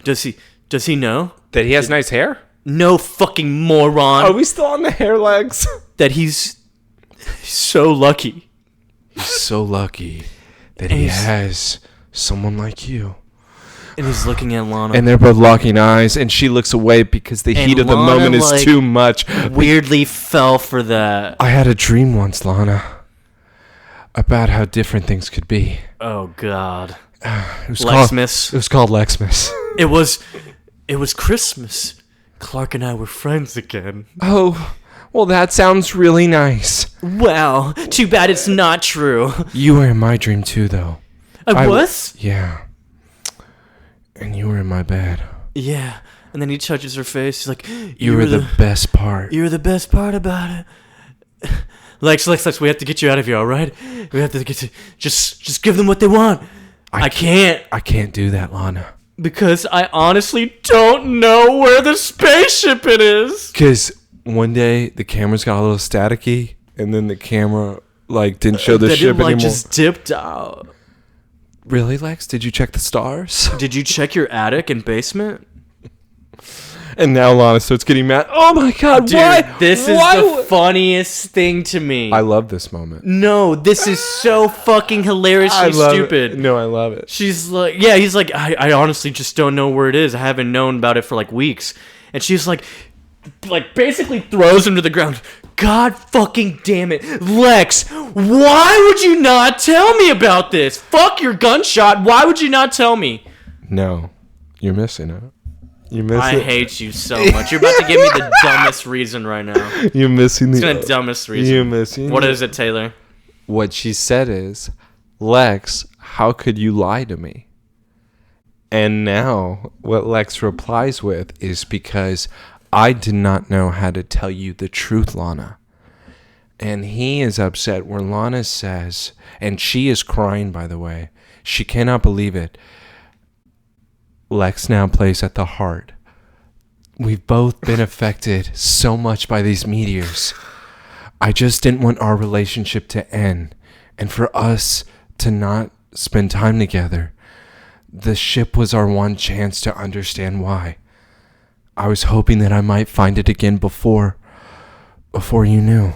Does he know? That he has nice hair? No, fucking moron. Are we still on the hair, Lex? That he's so lucky. He's so lucky that And he he's- has someone like you. And he's looking at Lana. And they're both locking eyes, and she looks away because the And heat of the Lana, moment is like, too much. weirdly fell for that. I had a dream once, Lana, about how different things could be. Oh God. It was Lexmas. It was called Lexmas. It was Christmas. Clark and I were friends again. Oh, well, that sounds really nice. Wow. Too bad it's not true. You were in my dream too, though. I was? Yeah. And you were in my bed. Yeah. And then he touches her face. He's like, You were the best part. You were the best part about it. Lex, we have to get you out of here, all right? We have to get to just give them what they want. I can't I can't do that, Lana. because I honestly don't know where the spaceship it is. Because one day the cameras got a little staticky, and then the camera didn't show the ship anymore. Just dipped out. Really, Lex? Did you check the stars? Did you check your attic and basement? And now Lana starts getting mad. Oh my God! Dude, why? this is the funniest thing to me. I love this moment. No, this is so fucking hilariously stupid. No, I love it. She's like, yeah, he's like, I honestly just don't know where it is. I haven't known about it for like weeks. And she's like basically throws him to the ground. God fucking damn it. Lex, why would you not tell me about this? Fuck your gunshot. Why would you not tell me? No, you're missing it. You miss I it. hate you so much. You're about to give me the dumbest reason right now. You're missing It's the the dumbest reason. You're missing What it. is it, Taylor? What she said is, Lex, how could you lie to me? And now what Lex replies with is because I did not know how to tell you the truth, Lana. And he is upset where Lana says, and she is crying, by the way. She cannot believe it. Lex now plays at the heart. We've both been affected so much by these meteors. I just didn't want our relationship to end and for us to not spend time together. The ship was our one chance to understand why. I was hoping that I might find it again before you knew.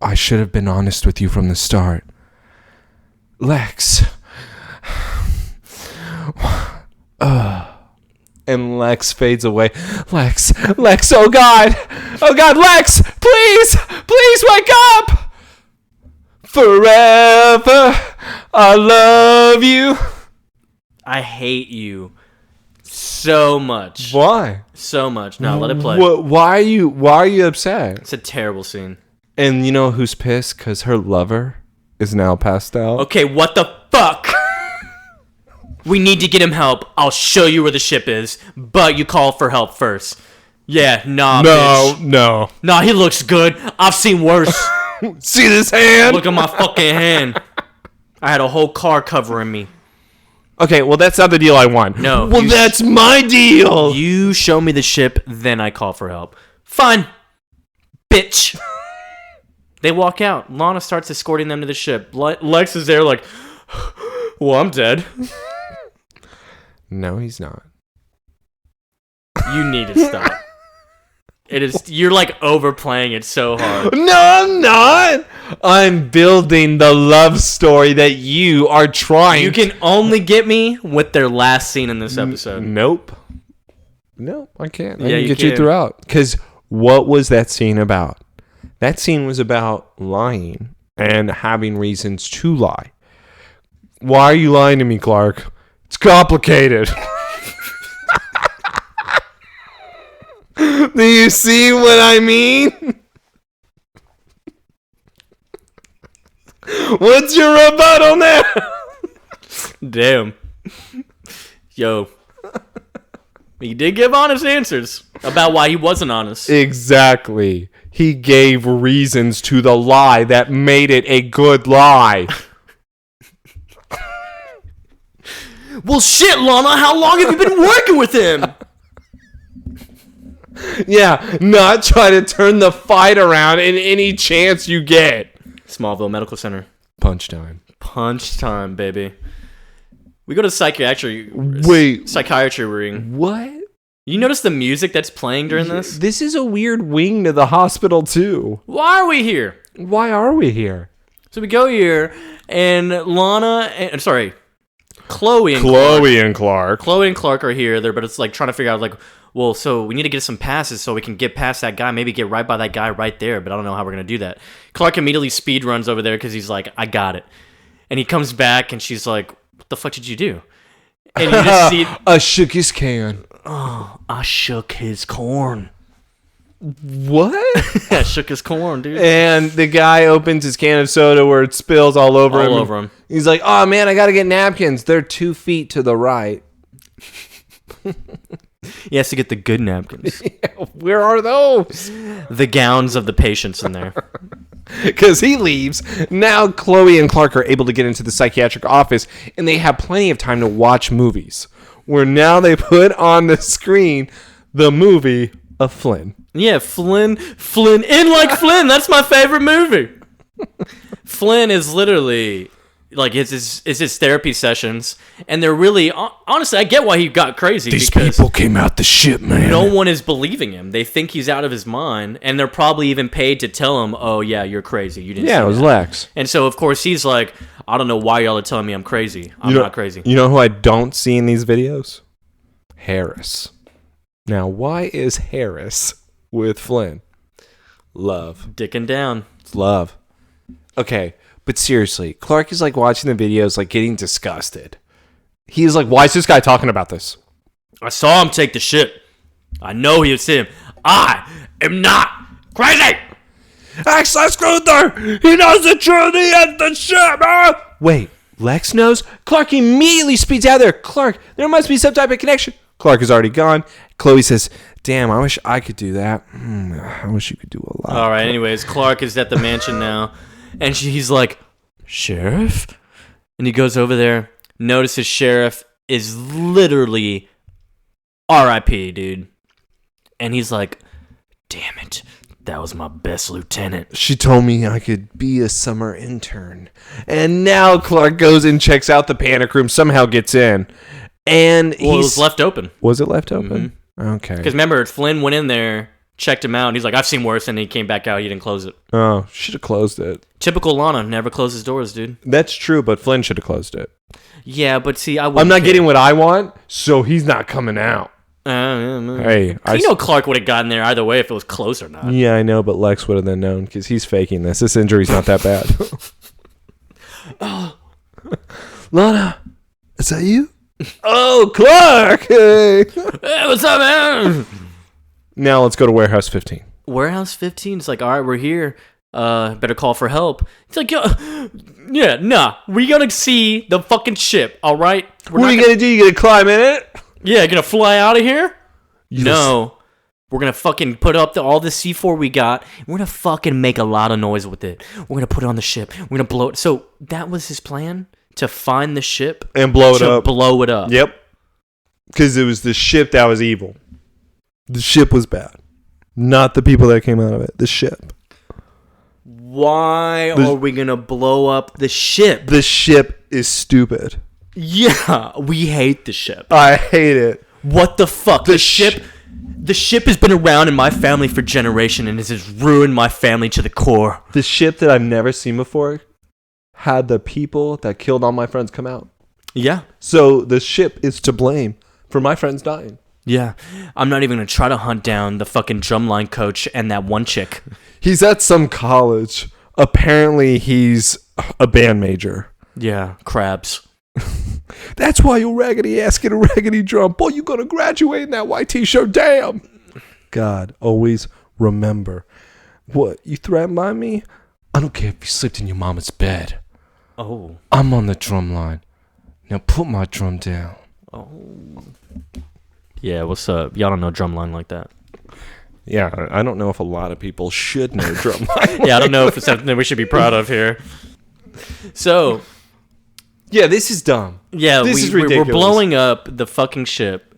I should have been honest with you from the start. Lex, And Lex fades away. Lex, oh God, Lex, please wake up. Forever, I love you. I hate you so much. Why? So much. No, let it play. Why are you upset? It's a terrible scene. And you know who's pissed? Because her lover is now passed out. Okay, what the fuck? We need to get him help. I'll show you where the ship is, but you call for help first. Yeah, nah, bitch. No. Nah, he looks good. I've seen worse. See this hand? Look at my fucking hand. I had a whole car covering me. Okay, well, that's not the deal I want. No. Well, that's my deal. You show me the ship, then I call for help. Fine. Bitch. They walk out. Lana starts escorting them to the ship. Lex is there like, well, I'm dead. No, he's not. You need to stop. You're like overplaying it so hard. No, I'm not. I'm building the love story that you are trying. You can only get me with their last scene in this episode. Nope, I can't. I Yeah, can get you throughout. Because what was that scene about? That scene was about lying and having reasons to lie. Why are you lying to me, Clark? It's complicated. Do you see what I mean? What's your rebuttal now? Damn. Yo. He did give honest answers about why he wasn't honest. Exactly. He gave reasons to the lie that made it a good lie. Well, shit, Lana, how long have you been working with him? Yeah, not try to turn the fight around in any chance you get. Smallville Medical Center. Punch time. Punch time, baby. We go to psychiatry. Wait. Psychiatry ring. What? You notice the music that's playing during this? This is a weird wing to the hospital, too. Why are we here? Why are we here? So we go here, and Chloe and Clark. Chloe and Clark are here, but it's like trying to figure out, like, well, so we need to get some passes so we can get past that guy, maybe get right by that guy right there, but I don't know how we're going to do that. Clark immediately speed runs over there because he's like, I got it. And he comes back, and she's like, what the fuck did you do? And you just see... I shook his can. Oh, I shook his corn. What? I shook his corn, dude. And the guy opens his can of soda where it spills all over him. He's like, oh, man, I got to get napkins. They're 2 feet to the right. He has to get the good napkins. Yeah, where are those? The gowns of the patients in there. Because he leaves. Now Chloe and Clark are able to get into the psychiatric office, and they have plenty of time to watch movies. Where now they put on the screen the movie of Flynn. Yeah, Flynn, in like Flynn. That's my favorite movie. Flynn is literally like it's his therapy sessions, and they're really honestly. I get why he got crazy. These because people came out the ship, man. No one is believing him. They think he's out of his mind, and they're probably even paid to tell him, "Oh yeah, you're crazy. You didn't." Yeah, see it was that." Lex. And so of course he's like, "I don't know why y'all are telling me I'm crazy. I'm not crazy." You know who I don't see in these videos? Harris. Now, why is Harris with Flynn? Love. Dicking down. It's love. Okay, but seriously, Clark is like watching the videos, like getting disgusted. He's like, why is this guy talking about this? I saw him take the ship. I know he was him. I am not crazy. Access Luther! He knows the truth! He has the ship! Wait, Lex knows? Clark immediately speeds out there. Clark, there must be some type of connection. Clark is already gone. Chloe says, damn, I wish I could do that. I wish you could do a lot. All right, anyways, Clark is at the mansion now. And he's like, Sheriff? And he goes over there, notices Sheriff is literally R.I.P., dude. And he's like, damn it. That was my best lieutenant. She told me I could be a summer intern. And now Clark goes and checks out the panic room, somehow gets in. And it was left open. Was it left open? Mm-hmm. Okay. Because remember, Flynn went in there, checked him out, and he's like, I've seen worse, and he came back out, he didn't close it. Oh, should have closed it. Typical Lana, never closes doors, dude. That's true, but Flynn should have closed it. Yeah, but see, I'm not getting what I want, so he's not coming out. Hey, Clark would have gotten there either way if it was close or not. Yeah, I know, but Lex would have then known because he's faking this. This injury's not that bad. Lana, is that you? Oh, Clark! Hey, what's up, man? Now let's go to Warehouse 15. Warehouse 15 is like, all right, we're here. Better call for help. It's like, yeah, nah. We're gonna see the fucking ship, all right? What are you gonna do? You gonna climb in it? Yeah, gonna fly out of here? No. We're gonna fucking put up all the C4 we got. We're gonna fucking make a lot of noise with it. We're gonna put it on the ship. We're gonna blow it. So that was his plan? To find the ship? And blow it up. Blow it up. Yep. Because it was the ship that was evil. The ship was bad. Not the people that came out of it. The ship. Why are we gonna blow up the ship? The ship is stupid. Yeah, we hate the ship. I hate it. What the fuck? The ship has been around in my family for generations and has ruined my family to the core. The ship that I've never seen before had the people that killed all my friends come out. Yeah. So the ship is to blame for my friends dying. Yeah. I'm not even going to try to hunt down the fucking drumline coach and that one chick. He's at some college. Apparently he's a band major. Yeah, crabs. That's why your raggedy ass get a raggedy drum. Boy, you gonna graduate in that white t-shirt. Damn. God, always remember. What, you threatened by me? I don't care if you slept in your mama's bed. Oh. I'm on the drum line. Now put my drum down. Oh. Yeah, what's up? Y'all don't know drumline like that. Yeah, I don't know if a lot of people should know drumline. Yeah, I don't know if it's something we should be proud of here. So... yeah, this is dumb. Yeah, this is ridiculous. We're blowing up the fucking ship.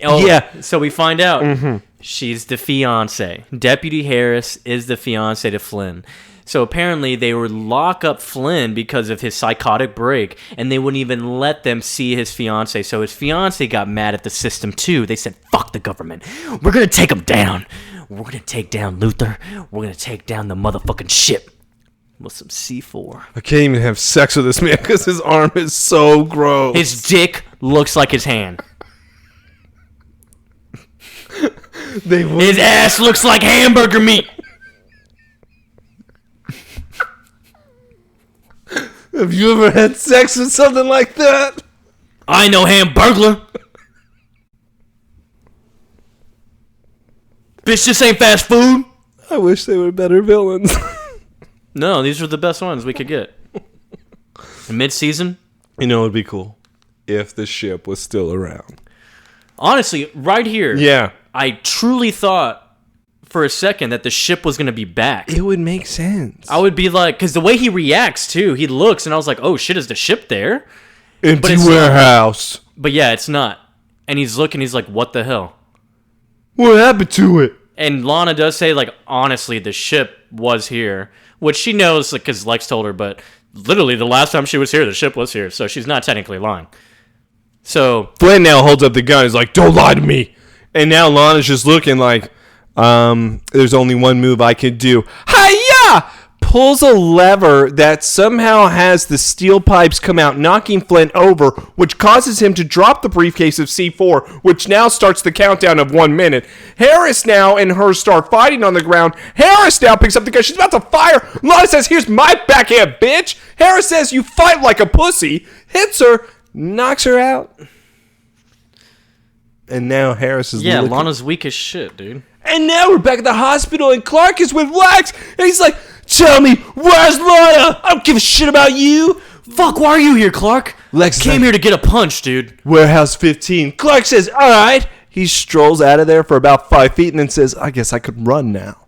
Oh, yeah. So we find out she's the fiance. Deputy Harris is the fiance to Flynn. So apparently they would lock up Flynn because of his psychotic break, and they wouldn't even let them see his fiance. So his fiance got mad at the system too. They said, "Fuck the government. We're gonna take him down. We're gonna take down Luther. We're gonna take down the motherfucking ship." With some C4. I can't even have sex with this man because his arm is so gross. His dick looks like his hand. His ass looks like hamburger meat. Have you ever had sex with something like that? I know Hamburglar. Bitch, this ain't fast food. I wish they were better villains. No, these are the best ones we could get. Mid-season? You know, it'd be cool if the ship was still around. Honestly, right here, yeah, I truly thought for a second that the ship was going to be back. It would make sense. I would be like, because the way he reacts, too, he looks, and I was like, oh, shit, is the ship there? Empty warehouse. But yeah, it's not. And he's looking, he's like, what the hell? What happened to it? And Lana does say, like, honestly, the ship was here. Which she knows, because Lex told her, but literally the last time she was here, the ship was here, so she's not technically lying. So Flynn now holds up the gun. He's like, "Don't lie to me." And now Lana's just looking like, there's only one move I could do. Hi-ya! Pulls a lever that somehow has the steel pipes come out, knocking Flynn over, which causes him to drop the briefcase of C4, which now starts the countdown of 1 minute. Harris now and her start fighting on the ground. Harris now picks up the gun. She's about to fire. Lana says, "Here's my backhand, bitch." Harris says, "You fight like a pussy." Hits her, knocks her out. And now Harris is looking. Lana's weak as shit, dude. And now we're back at the hospital, and Clark is with Lex, and he's like, "Tell me, where's Lana? I don't give a shit about you." Fuck, why are you here, Clark? Lex came here to get a punch, dude. Warehouse 15. Clark says, "All right." He strolls out of there for about 5 feet and then says, "I guess I could run now."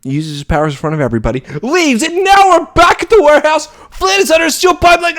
Uses his powers in front of everybody. Leaves, and now we're back at the warehouse. Flynn is under a steel pipe like,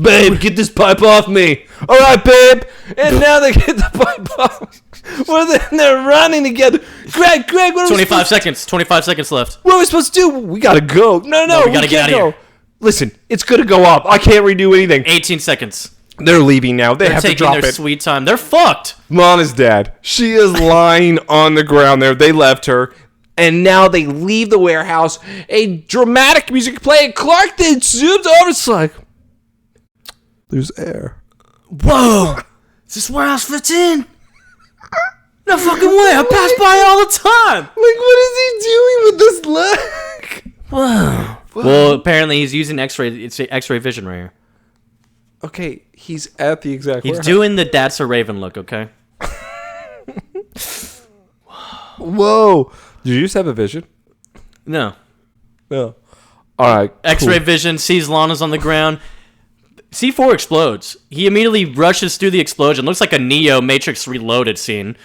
babe, get this pipe off me." "All right, babe." And now they get the pipe off. Well, then they're running together. Greg, what are 25 seconds. 25 seconds left. What are we supposed to do? We gotta go. No, we gotta get out of here. Listen, it's gonna go up. I can't redo anything. 18 seconds. They're leaving now. They have to drop taking their it. Sweet time. They're fucked. Lana's dead. She is lying on the ground there. They left her. And now they leave the warehouse. A dramatic music play. And Clark then zooms over. It's like, There's air. Whoa! Is this warehouse 15? No fucking way! I pass by all the time! Like, what is he doing with this leg? Whoa. Well, apparently he's using X-ray. It's X-ray vision right here. Okay, he's at the exact He's warehouse. doing the That's a Raven look, okay? Whoa. Did you just have a vision? No. No. All right. X-ray cool. vision, sees Lana's on the ground. C4 explodes. He immediately rushes through the explosion. Looks like a Neo Matrix Reloaded scene.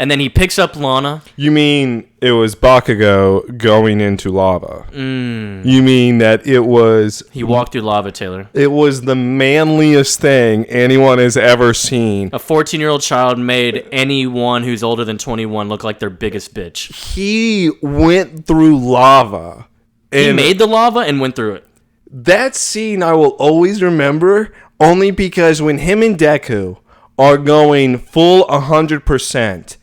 And then he picks up Lana. You mean it was Bakugo going into lava? You mean that it was... He walked through lava, Taylor. It was the manliest thing anyone has ever seen. A 14-year-old child made anyone who's older than 21 look like their biggest bitch. He went through lava. He made the lava and went through it. That scene I will always remember only because when him and Deku are going full 100%,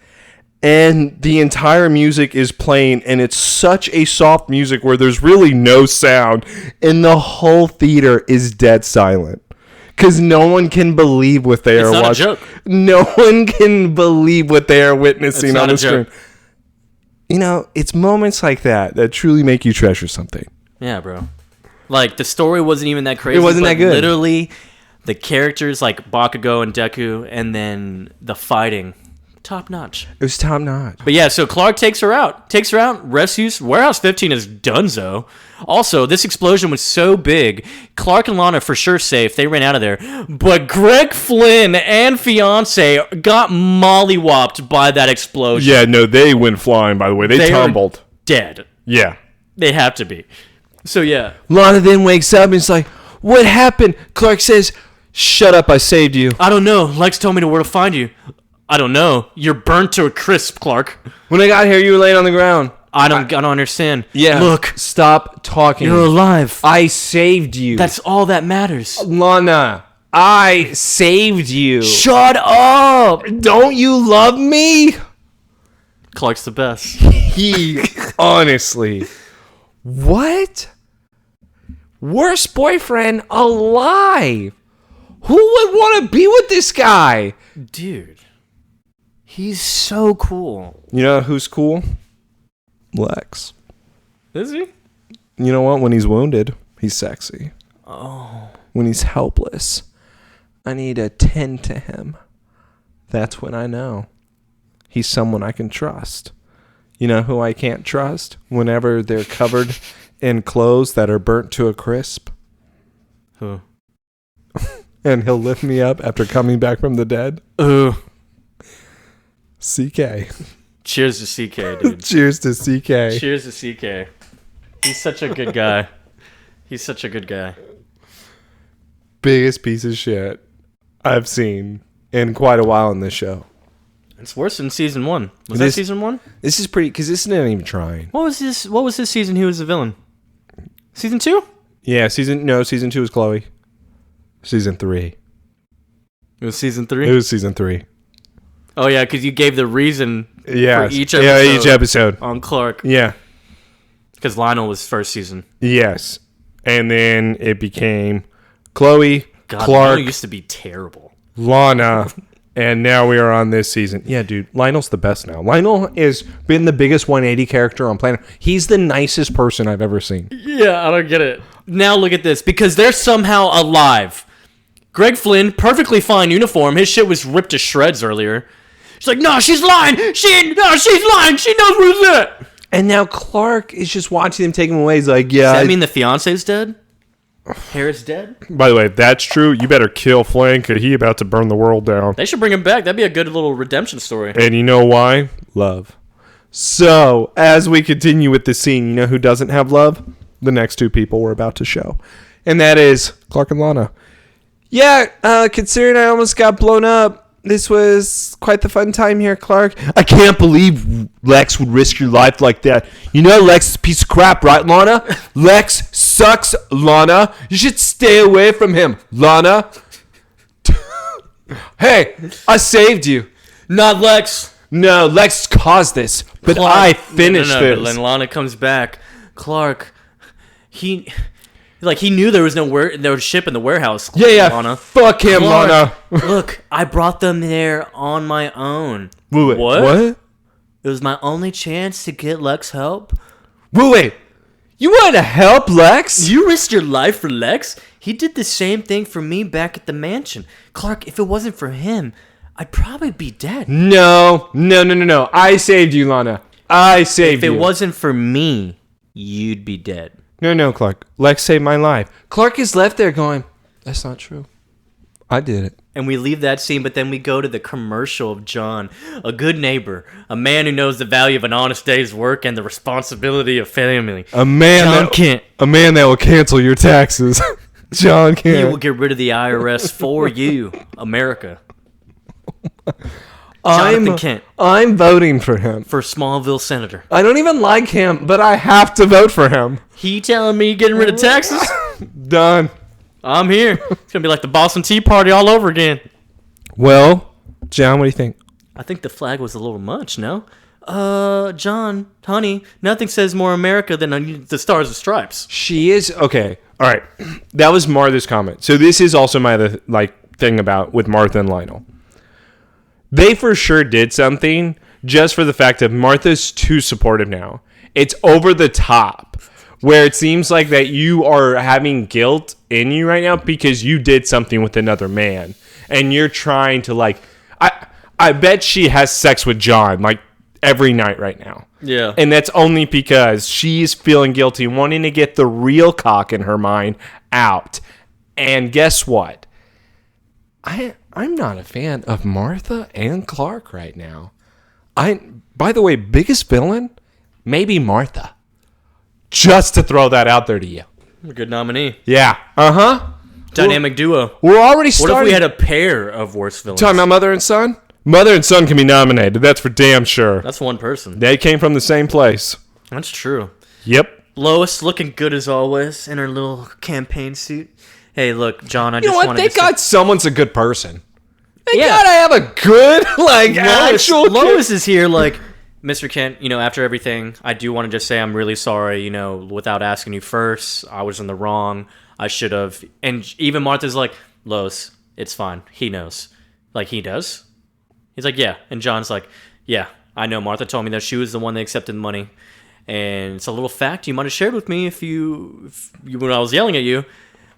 and the entire music is playing, and it's such a soft music where there's really no sound, and the whole theater is dead silent. Because no one can believe what they are watching. It's not a joke. No one can believe what they are witnessing It's on not the a screen. joke. You know, it's moments like that that truly make you treasure something. Yeah, bro. Like, the story wasn't even that crazy. It wasn't but that good. Literally, the characters like Bakugo and Deku, and then the fighting, top notch. It was top notch. But yeah, so Clark takes her out, rescues. Warehouse 15 is donezo. Also, this explosion was so big, Clark and Lana for sure safe. They ran out of there. But Greg Flynn and fiance got mollywopped by that explosion. Yeah, no, they went flying, by the way. They tumbled. Dead. Yeah. They have to be. So yeah. Lana then wakes up and is like, what happened? Clark says, shut up, I saved you. I don't know. Lex told me where to find you. I don't know. You're burnt to a crisp, Clark. When I got here, you were laying on the ground. I don't understand. Yeah. Look. Stop talking. You're alive. I saved you. That's all that matters. Lana, I saved you. Shut up. Don't you love me? Clark's the best. He, honestly. What? Worst boyfriend alive. Who would want to be with this guy? Dude. He's so cool. You know who's cool? Lex. Is he? You know what? When he's wounded, he's sexy. Oh. When he's helpless, I need to tend to him. That's when I know he's someone I can trust. You know who I can't trust? Whenever they're covered in clothes that are burnt to a crisp. Who? And he'll lift me up after coming back from the dead. Ooh. CK. Cheers to CK, dude. Cheers to CK. Cheers to CK. He's such a good guy. He's such a good guy. Biggest piece of shit I've seen in quite a while in this show. It's worse than season 1. Was that season 1? This is pretty, because this isn't even trying. What was this season he was the villain? Season 2? Yeah, season 2 was Chloe. Season 3. It was season 3? It was season 3. Oh, yeah, because you gave the reason for each episode. Yeah, each episode. On Clark. Yeah. Because Lionel was first season. Yes. And then it became Chloe, God, Clark, Lionel used to be terrible. Lana, and now we are on this season. Yeah, dude, Lionel's the best now. Lionel has been the biggest 180 character on planet. He's the nicest person I've ever seen. Yeah, I don't get it. Now look at this. Because they're somehow alive. Greg Flynn, perfectly fine uniform. His shit was ripped to shreds earlier. She's like, no, she's lying. She's lying. She knows who's it. And now Clark is just watching them take him away. He's like, yeah. Does that mean the fiance's dead? Harris dead? By the way, if that's true, you better kill Flynn because he about to burn the world down. They should bring him back. That'd be a good little redemption story. And you know why? Love. So, as we continue with the scene, you know who doesn't have love? The next two people we're about to show. And that is Clark and Lana. Yeah, considering I almost got blown up, this was quite the fun time here, Clark. I can't believe Lex would risk your life like that. You know Lex is a piece of crap, right, Lana? Lex sucks, Lana. You should stay away from him, Lana. Hey, I saved you. Not Lex. No, Lex caused this, but Clark, I finished no, this. But then Lana comes back. Clark, Like, he knew there was no ship in the warehouse. Yeah. Lana. Fuck him, Lana. Look, I brought them there on my own. Wait, what? What? It was my only chance to get Lex help. Wait. You wanted to help Lex? You risked your life for Lex? He did the same thing for me back at the mansion. Clark, if it wasn't for him, I'd probably be dead. No. I saved you, Lana. I saved you. If it wasn't for me, you'd be dead. No, Clark. Lex saved my life. Clark is left there going, that's not true. I did it. And we leave that scene, but then we go to the commercial of John, a good neighbor, a man who knows the value of an honest day's work and the responsibility of family. A man that will cancel your taxes. John Kent. He will get rid of the IRS for you, America. Jonathan Kent. I'm voting for him. For Smallville senator. I don't even like him, but I have to vote for him. He telling me getting rid of taxes? Done. I'm here. It's going to be like the Boston Tea Party all over again. Well, John, what do you think? I think the flag was a little much, no? John, honey, nothing says more America than the Stars and Stripes. She is, okay. All right. That was Martha's comment. So this is also my thing about with Martha and Lionel. They for sure did something just for the fact that Martha's too supportive now. It's over the top where it seems like that you are having guilt in you right now because you did something with another man and you're trying to I bet she has sex with John like every night right now. Yeah. And that's only because she's feeling guilty, wanting to get the real cock in her mind out. And guess what? I'm not a fan of Martha and Clark right now. By the way, biggest villain, maybe Martha. Just to throw that out there to you. A good nominee. Yeah. Uh-huh. Dynamic duo. We're already starting. What if we had a pair of worst villains? Talking about mother and son? Mother and son can be nominated. That's for damn sure. That's one person. They came from the same place. That's true. Yep. Lois looking good as always in her little campaign suit. Hey, look, John, I you just know what? wanted Thank to God someone's a good person. Thank Yeah. God I have a good, actual... Lois is here, Mr. Kent, after everything, I do want to just say I'm really sorry, without asking you first. I was in the wrong. I should have. And even Martha's like, Lois, it's fine. He knows. Like, he does? He's like, yeah. And John's like, yeah, I know. Martha told me that she was the one that accepted the money. And it's a little fact you might have shared with me if you when I was yelling at you.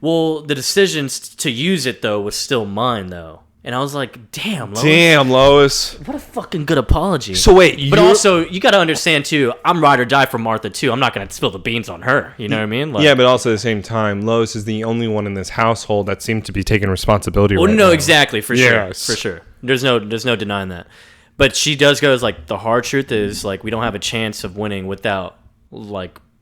Well, the decision to use it, though, was still mine, though. And I was like, damn, Lois. Damn, Lois. What a fucking good apology. So wait, but also, you got to understand, too, I'm ride or die for Martha, too. I'm not going to spill the beans on her. You know what I mean? Yeah, but also at the same time, Lois is the only one in this household that seemed to be taking responsibility right now. Exactly, for Yes. sure. For sure. There's no denying that. But she does go, the hard truth is, we don't have a chance of winning without,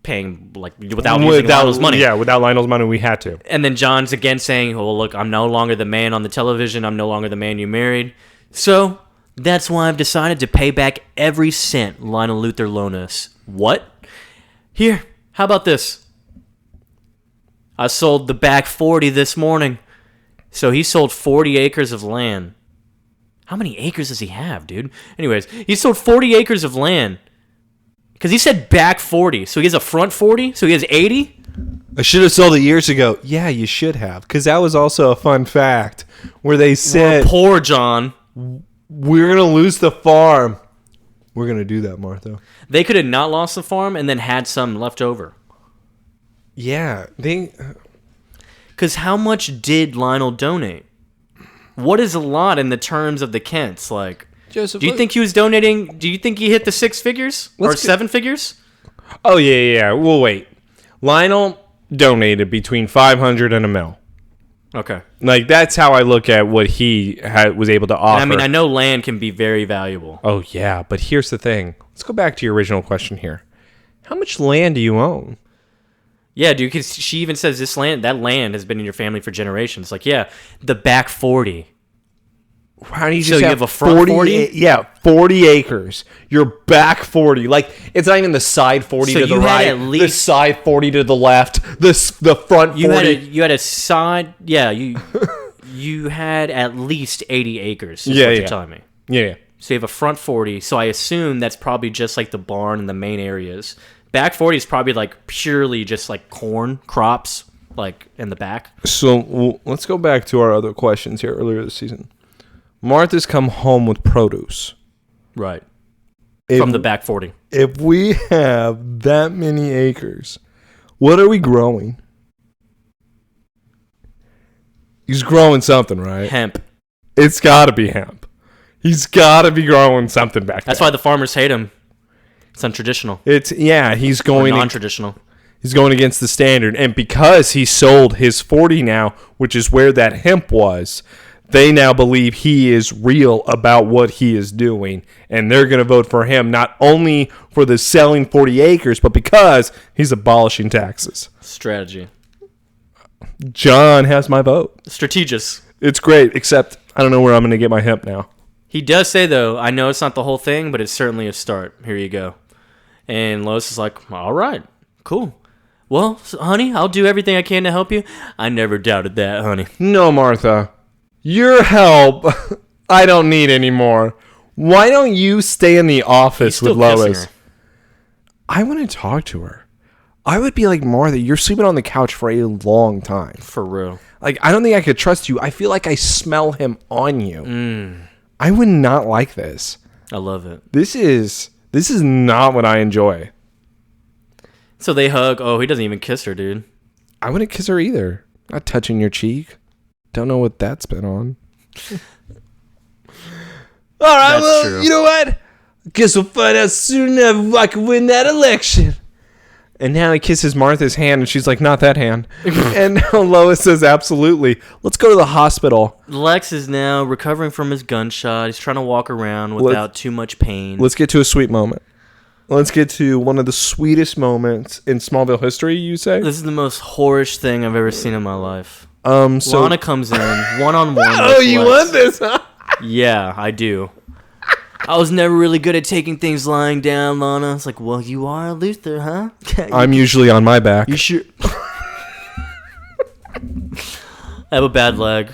paying, without using Lionel's money. Yeah, without Lionel's money, we had to. And then John's again saying, well, look, I'm no longer the man on the television. I'm no longer the man you married. So that's why I've decided to pay back every cent Lionel Luther loaned us. What? Here, how about this? I sold the back 40 this morning. So he sold 40 acres of land. How many acres does he have, dude? Anyways, he sold 40 acres of land. Because he said back 40. So he has a front 40? So he has 80? I should have sold it years ago. Yeah, you should have. Because that was also a fun fact. Where they said... We're poor, John. We're going to lose the farm. We're going to do that, Martha. They could have not lost the farm and then had some left over. Yeah. Because how much did Lionel donate? What is a lot in the terms of the Kents? Joseph, do you think he was donating? Do you think he hit the 6 figures? Or 7 figures? Oh, yeah. Well, wait. Lionel donated between $500 and $1 million. Okay. That's how I look at what he was able to offer. And I know land can be very valuable. Oh, yeah. But here's the thing. Let's go back to your original question here. How much land do you own? Yeah, dude, because she even says that land has been in your family for generations. The back 40. How do you just have a front 40? Yeah, 40 acres. Your back 40. It's not even the side 40 to the right. The side 40 to the left. The front 40. You had a side. Yeah, you had at least 80 acres. Is what you're telling me. Yeah. So you have a front 40. So I assume that's probably just the barn and the main areas. Back 40 is probably purely just corn crops. like in the back. So let's go back to our other questions here earlier this season. Martha's come home with produce. Right. From the back 40. If we have that many acres, what are we growing? He's growing something, right? Hemp. It's got to be hemp. He's got to be growing something back there. That's why the farmers hate him. It's untraditional. He's going non-traditional. He's going against the standard. And because he sold his 40 now, which is where that hemp was, they now believe he is real about what he is doing. And they're going to vote for him not only for the selling 40 acres, but because he's abolishing taxes. Strategy. John has my vote. Strategist. It's great, except I don't know where I'm going to get my hemp now. He does say, though, I know it's not the whole thing, but it's certainly a start. Here you go. And Lois is like, all right, cool. Well, honey, I'll do everything I can to help you. I never doubted that, honey. No, Martha. Your help, I don't need anymore. Why don't you stay in the office with Lois? I want to talk to her. I would be like, Martha, you're sleeping on the couch for a long time. For real. Like, I don't think I could trust you. I feel like I smell him on you. I would not like this. I love it. This is not what I enjoy. So they hug. Oh, he doesn't even kiss her, dude. I wouldn't kiss her either. Not touching your cheek. Don't know what that's been on. All right, That's true. You know what? Guess we'll find out soon enough if I can win that election. And now he kisses Martha's hand, and she's like, not that hand. And Lois says, absolutely. Let's go to the hospital. Lex is now recovering from his gunshot. He's trying to walk around without too much pain. Let's get to a sweet moment. Let's get to one of the sweetest moments in Smallville history, you say? This is the most whorish thing I've ever seen in my life. So Lana comes in, one-on-one. Oh, you want this, huh? Yeah, I do. I was never really good at taking things lying down, Lana. It's like, well, you are a Luther, huh? I'm usually on my back. You sure? I have a bad leg.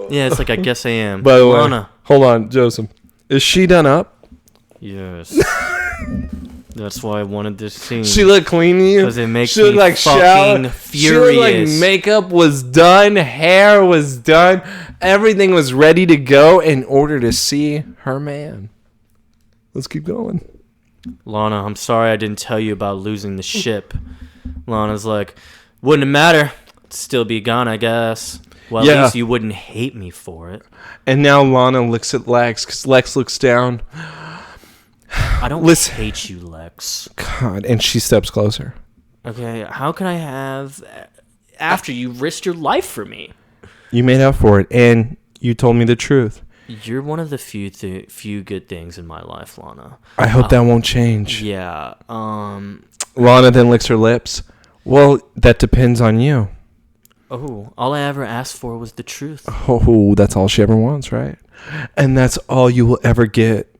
Yeah, it's like, I guess I am. By the way, Lana. hold on, Joseph. Is she done up? Yes. That's why I wanted this scene. She looked clean to you? Because it makes she me looked like fucking furious. She looked like makeup was done, hair was done, everything was ready to go in order to see her man. Let's keep going. Lana, I'm sorry I didn't tell you about losing the ship. Lana's like, wouldn't matter. I'd still be gone, I guess. Well, at least you wouldn't hate me for it. And now Lana looks at Lex, because Lex looks down. I don't hate you, Lex. God, and she steps closer. Okay, how can I have... After you risked your life for me? You made up for it, and you told me the truth. You're one of the few good things in my life, Lana. I hope that won't change. Yeah, Lana then licks her lips. Well, that depends on you. Oh, all I ever asked for was the truth. Oh, that's all she ever wants, right? And that's all you will ever get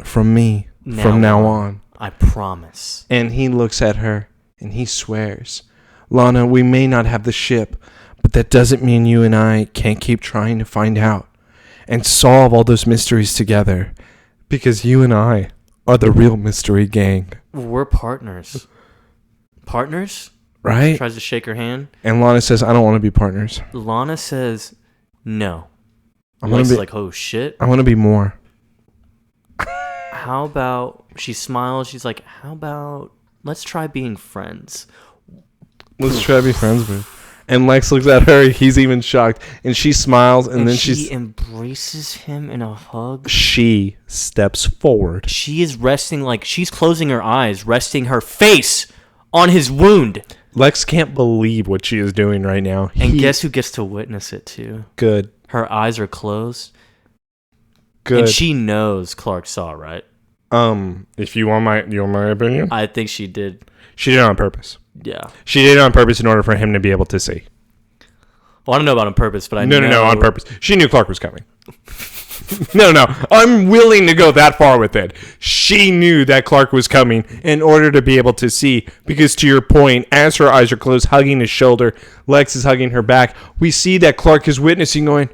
from me from now on. I promise. And he looks at her and he swears, Lana, we may not have the ship, but that doesn't mean you and I can't keep trying to find out and solve all those mysteries together, because you and I are the real mystery gang. We're partners. Partners? Right? Tries to shake her hand. And Lana says, I don't want to be partners. Lana says, no. I want to be like, oh shit. I want to be more. How about, she smiles, she's like, how about, let's try being friends. Let's try to be friends with. And Lex looks at her, he's even shocked. And she smiles, and then she embraces him in a hug. She steps forward. She is resting, like, she's closing her eyes, resting her face on his wound. Lex can't believe what she is doing right now. And guess who gets to witness it too? Good. Her eyes are closed. Good. And she knows Clark saw, right? If you want my opinion? I think she did. She did it on purpose. Yeah. She did it on purpose in order for him to be able to see. Well, I don't know about on purpose, but I know. No, on purpose. She knew Clark was coming. No. I'm willing to go that far with it. She knew that Clark was coming in order to be able to see. Because to your point, as her eyes are closed, hugging his shoulder, Lex is hugging her back. We see that Clark is witnessing, going,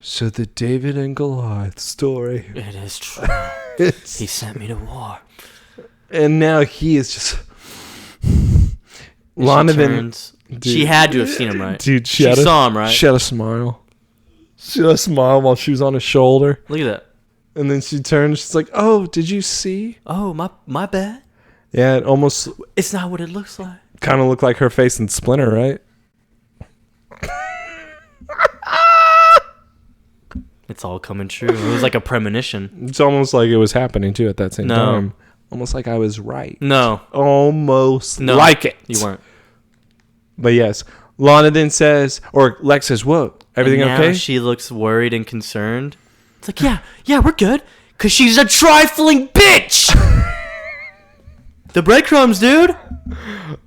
so the David and Goliath story. It is true. He sent me to war. And now he is just... Lana turns. She had to have seen him, right? Dude, she saw him, right? She had a smile. She had a smile while she was on his shoulder. Look at that. And then she turns. She's like, "Oh, did you see?" Oh, my bad. Yeah, it almost. It's not what it looks like. Kind of looked like her face in Splinter, right? It's all coming true. It was like a premonition. It's almost like it was happening too at that same time. Almost like I was right. No. Almost like it. You weren't. But yes, Lana then says, or Lex says, "Whoa, everything and now okay?" She looks worried and concerned. It's like, yeah, we're good. Because she's a trifling bitch. The breadcrumbs, dude.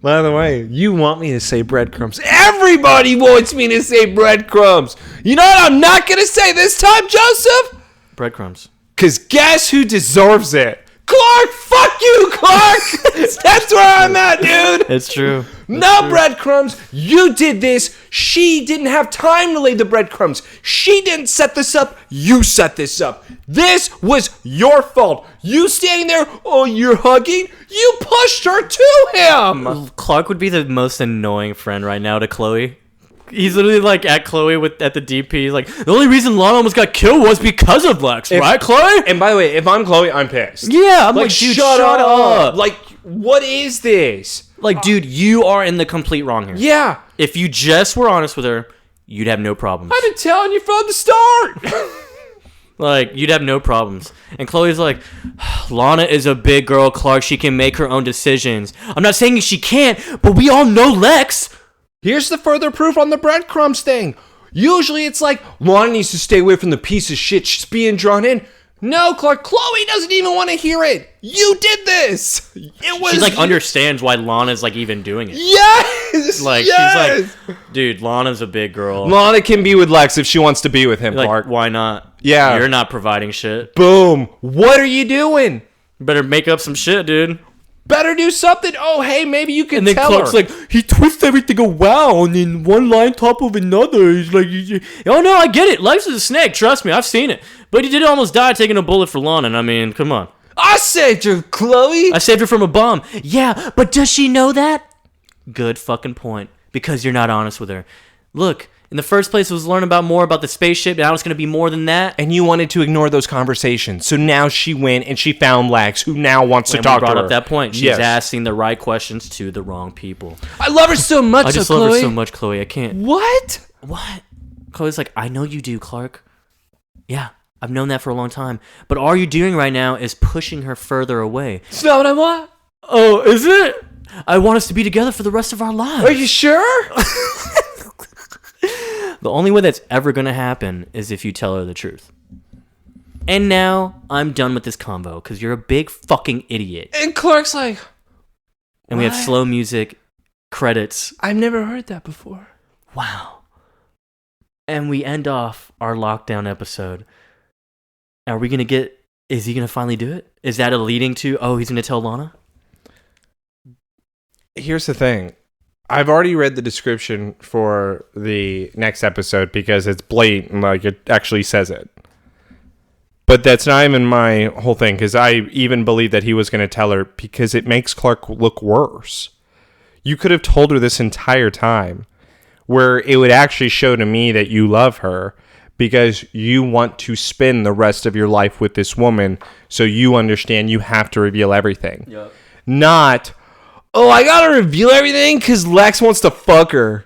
By the way, you want me to say breadcrumbs. Everybody wants me to say breadcrumbs. You know what I'm not going to say this time, Joseph? Breadcrumbs. Because guess who deserves it? Clark! Fuck you, Clark! That's where I'm at, dude! It's true. No breadcrumbs. You did this. She didn't have time to lay the breadcrumbs. She didn't set this up. You set this up. This was your fault. You standing there, oh, you're hugging? You pushed her to him. Clark would be the most annoying friend right now to Chloe. He's literally like at Chloe at the DP. He's like, the only reason Lana almost got killed was because of Lex, right, Chloe? And by the way, if I'm Chloe, I'm pissed. Yeah, I'm like dude, shut up. Like, what is this? Like, dude, you are in the complete wrong here. Yeah. If you just were honest with her, you'd have no problems. I've been telling you from the start. Like, you'd have no problems. And Chloe's like, Lana is a big girl, Clark. She can make her own decisions. I'm not saying she can't, but we all know Lex. Here's the further proof on the breadcrumbs thing. Usually it's like, Lana needs to stay away from the piece of shit she's being drawn in. No, Clark, Chloe doesn't even want to hear it. You did this. It was. She like understands why Lana's like even doing it. Yes. Like yes. She's like, dude, Lana's a big girl. Lana can be with Lex if she wants to be with him, like, Clark. Why not? Yeah. You're not providing shit. Boom. What are you doing? Better make up some shit, dude. Better do something. Oh, hey, maybe you can and then tell Clark's her. like, he twists everything around in one line top of another. He's like, oh no, I get it. Lex is a snake. Trust me, I've seen it. But he did almost die taking a bullet for Lana. And I mean, come on. I saved her, Chloe. I saved her from a bomb. Yeah, but does she know that? Good fucking point. Because you're not honest with her. Look, in the first place, it was learning more about the spaceship. Now it's going to be more than that. And you wanted to ignore those conversations. So now she went and she found Lex, who now wants to talk to her. Brought up that point. She's asking the right questions to the wrong people. I love her so much, I just love her so much, Chloe. I can't. What? Chloe's like, I know you do, Clark. Yeah, I've known that for a long time. But all you're doing right now is pushing her further away. It's not what I want. Oh, is it? I want us to be together for the rest of our lives. Are you sure? The only way that's ever going to happen is if you tell her the truth. And now I'm done with this convo because you're a big fucking idiot. And Clark's like, and we have slow music, credits. I've never heard that before. Wow. And we end off our lockdown episode. Are we going to get, is he going to finally do it? Is that a leading to, oh, he's going to tell Lana? Here's the thing. I've already read the description for the next episode because it's blatant, like it actually says it. But that's not even my whole thing, because I even believe that he was going to tell her because it makes Clark look worse. You could have told her this entire time, where it would actually show to me that you love her because you want to spend the rest of your life with this woman, so you understand you have to reveal everything. Yep. Not, oh, I gotta reveal everything because Lex wants to fuck her.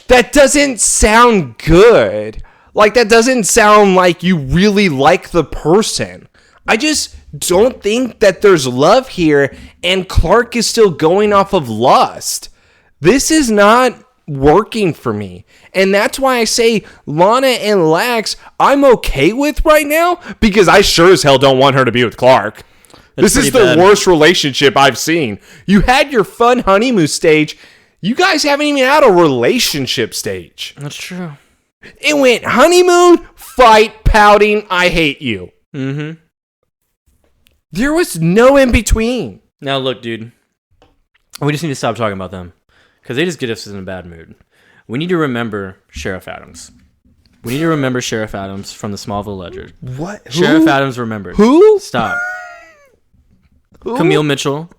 That doesn't sound good. Like, that doesn't sound like you really like the person. I just don't think that there's love here, and Clark is still going off of lust. This is not working for me. And that's why I say Lana and Lex, I'm okay with right now, because I sure as hell don't want her to be with Clark. This is the worst relationship I've seen. You had your fun honeymoon stage. You guys haven't even had a relationship stage. That's true. It went honeymoon, fight, pouting, I hate you. Mm-hmm. There was no in between. Now look, dude. We just need to stop talking about them. Because they just get us in a bad mood. We need to remember Sheriff Adams. We need to remember Sheriff Adams from the Smallville Ledger. What? Sheriff Adams remembered. Who? Stop. Who? Camille Mitchell.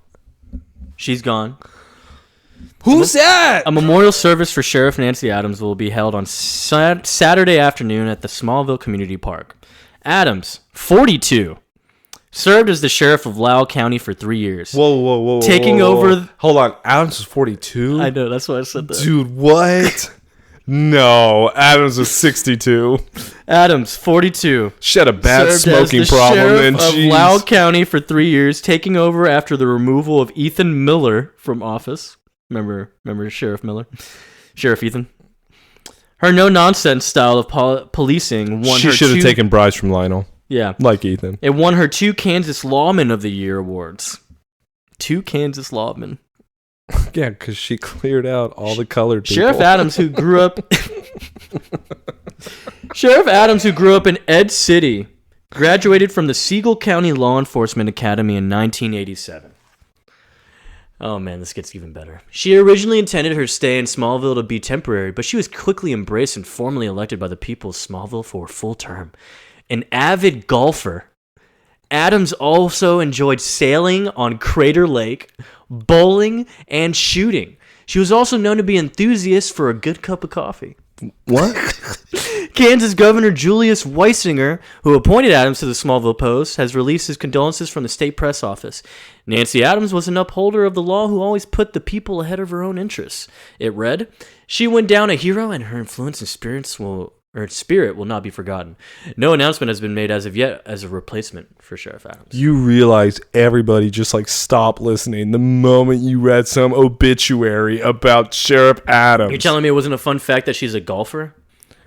She's gone. Who's that? A memorial service for Sheriff Nancy Adams will be held on Saturday afternoon at the Smallville Community Park. Adams, 42, served as the sheriff of Loudoun County for 3 years. Whoa. Taking over... Hold on. Adams was 42? I know, that's why I said that. Dude, what? No, Adams was 62. Adams, 42. She had a bad smoking problem. Sheriff of Loudoun County for 3 years, taking over after the removal of Ethan Miller from office. Remember Sheriff Miller? Sheriff Ethan. Her no-nonsense style of policing won her She should have taken bribes from Lionel. Yeah. Like Ethan. It won her 2 Kansas Lawmen of the Year awards. 2 Kansas Lawmen. Yeah, because she cleared out all the colored people. Sheriff Adams, who grew up... Sheriff Adams, who grew up in Ed City, graduated from the Siegel County Law Enforcement Academy in 1987. Oh man, this gets even better. She originally intended her stay in Smallville to be temporary, but she was quickly embraced and formally elected by the people of Smallville for a full term. An avid golfer, Adams also enjoyed sailing on Crater Lake, bowling, and shooting. She was also known to be an enthusiast for a good cup of coffee. What? Kansas Governor Julius Weisinger, who appointed Adams to the Smallville Post, has released his condolences from the state press office. Nancy Adams was an upholder of the law who always put the people ahead of her own interests. It read, "She went down a hero, and her influence and spirit will not be forgotten. No announcement has been made as of yet as a replacement for Sheriff Adams." You realize everybody just stopped listening the moment you read some obituary about Sheriff Adams. You're telling me it wasn't a fun fact that she's a golfer?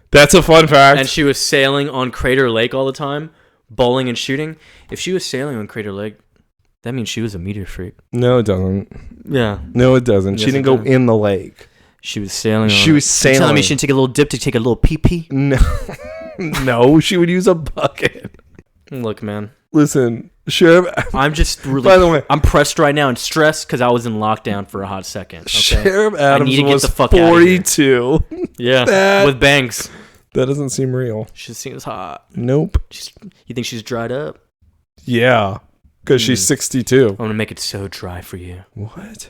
That's a fun fact. And she was sailing on Crater Lake all the time, bowling and shooting? If she was sailing on Crater Lake, that means she was a meteor freak. No, it doesn't. Yeah. No, it doesn't. Yes, she didn't go in the lake. She was sailing. You're telling me she didn't take a little dip to take a little pee-pee? No. No, she would use a bucket. Look, man. Listen, Sheriff... I'm just really... By the way... I'm pressed right now and stressed because I was in lockdown for a hot second. Okay? Sheriff Adams I need to was get the fuck 42. Out of here. Yeah, with bangs. That doesn't seem real. She seems hot. Nope. You think she's dried up? Yeah, because she's 62. I'm going to make it so dry for you. What?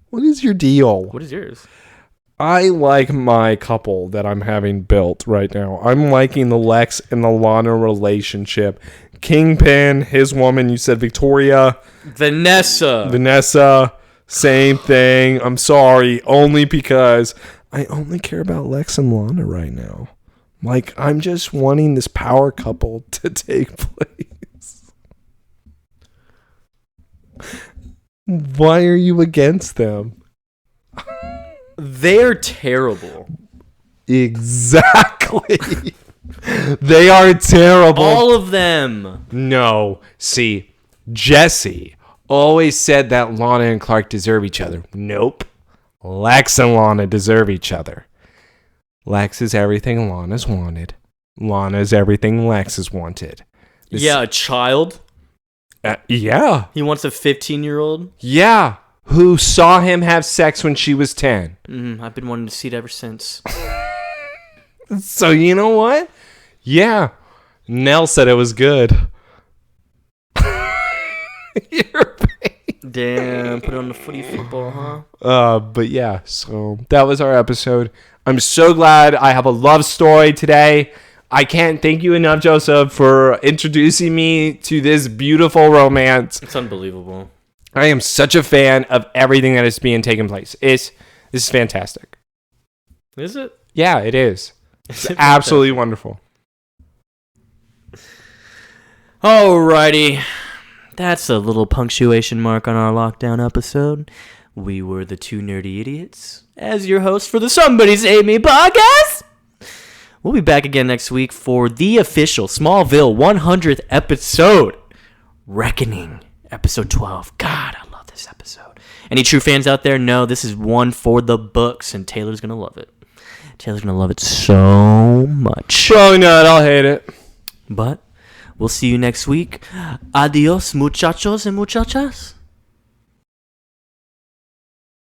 What is your deal? What is yours? I like my couple that I'm having built right now. I'm liking the Lex and the Lana relationship. Kingpin, his woman, you said Victoria. Vanessa, same thing. I'm sorry, only because I only care about Lex and Lana right now. I'm just wanting this power couple to take place. Why are you against them? They're terrible. Exactly. They are terrible. All of them. No. See, Jesse always said that Lana and Clark deserve each other. Nope. Lex and Lana deserve each other. Lex is everything Lana's wanted. Lana is everything Lex has wanted. A child? Yeah. He wants a 15-year-old? Yeah. Who saw him have sex when she was 10. I've been wanting to see it ever since. So you know what? Yeah. Nell said it was good. You're Damn, put it on the footy football, huh? But yeah, so that was our episode. I'm so glad I have a love story today. I can't thank you enough, Joseph, for introducing me to this beautiful romance. It's unbelievable. I am such a fan of everything that is being taken place. This is fantastic. Is it? Yeah, it is. It's absolutely wonderful. Alrighty. That's a little punctuation mark on our lockdown episode. We were the two nerdy idiots as your hosts for the Somebody Save Me podcast. We'll be back again next week for the official Smallville 100th episode. Reckoning. Episode 12. God, I love this episode. Any true fans out there know this is one for the books, and Taylor's going to love it. Taylor's going to love it so much. Probably not. I'll hate it. But we'll see you next week. Adios, muchachos and muchachas.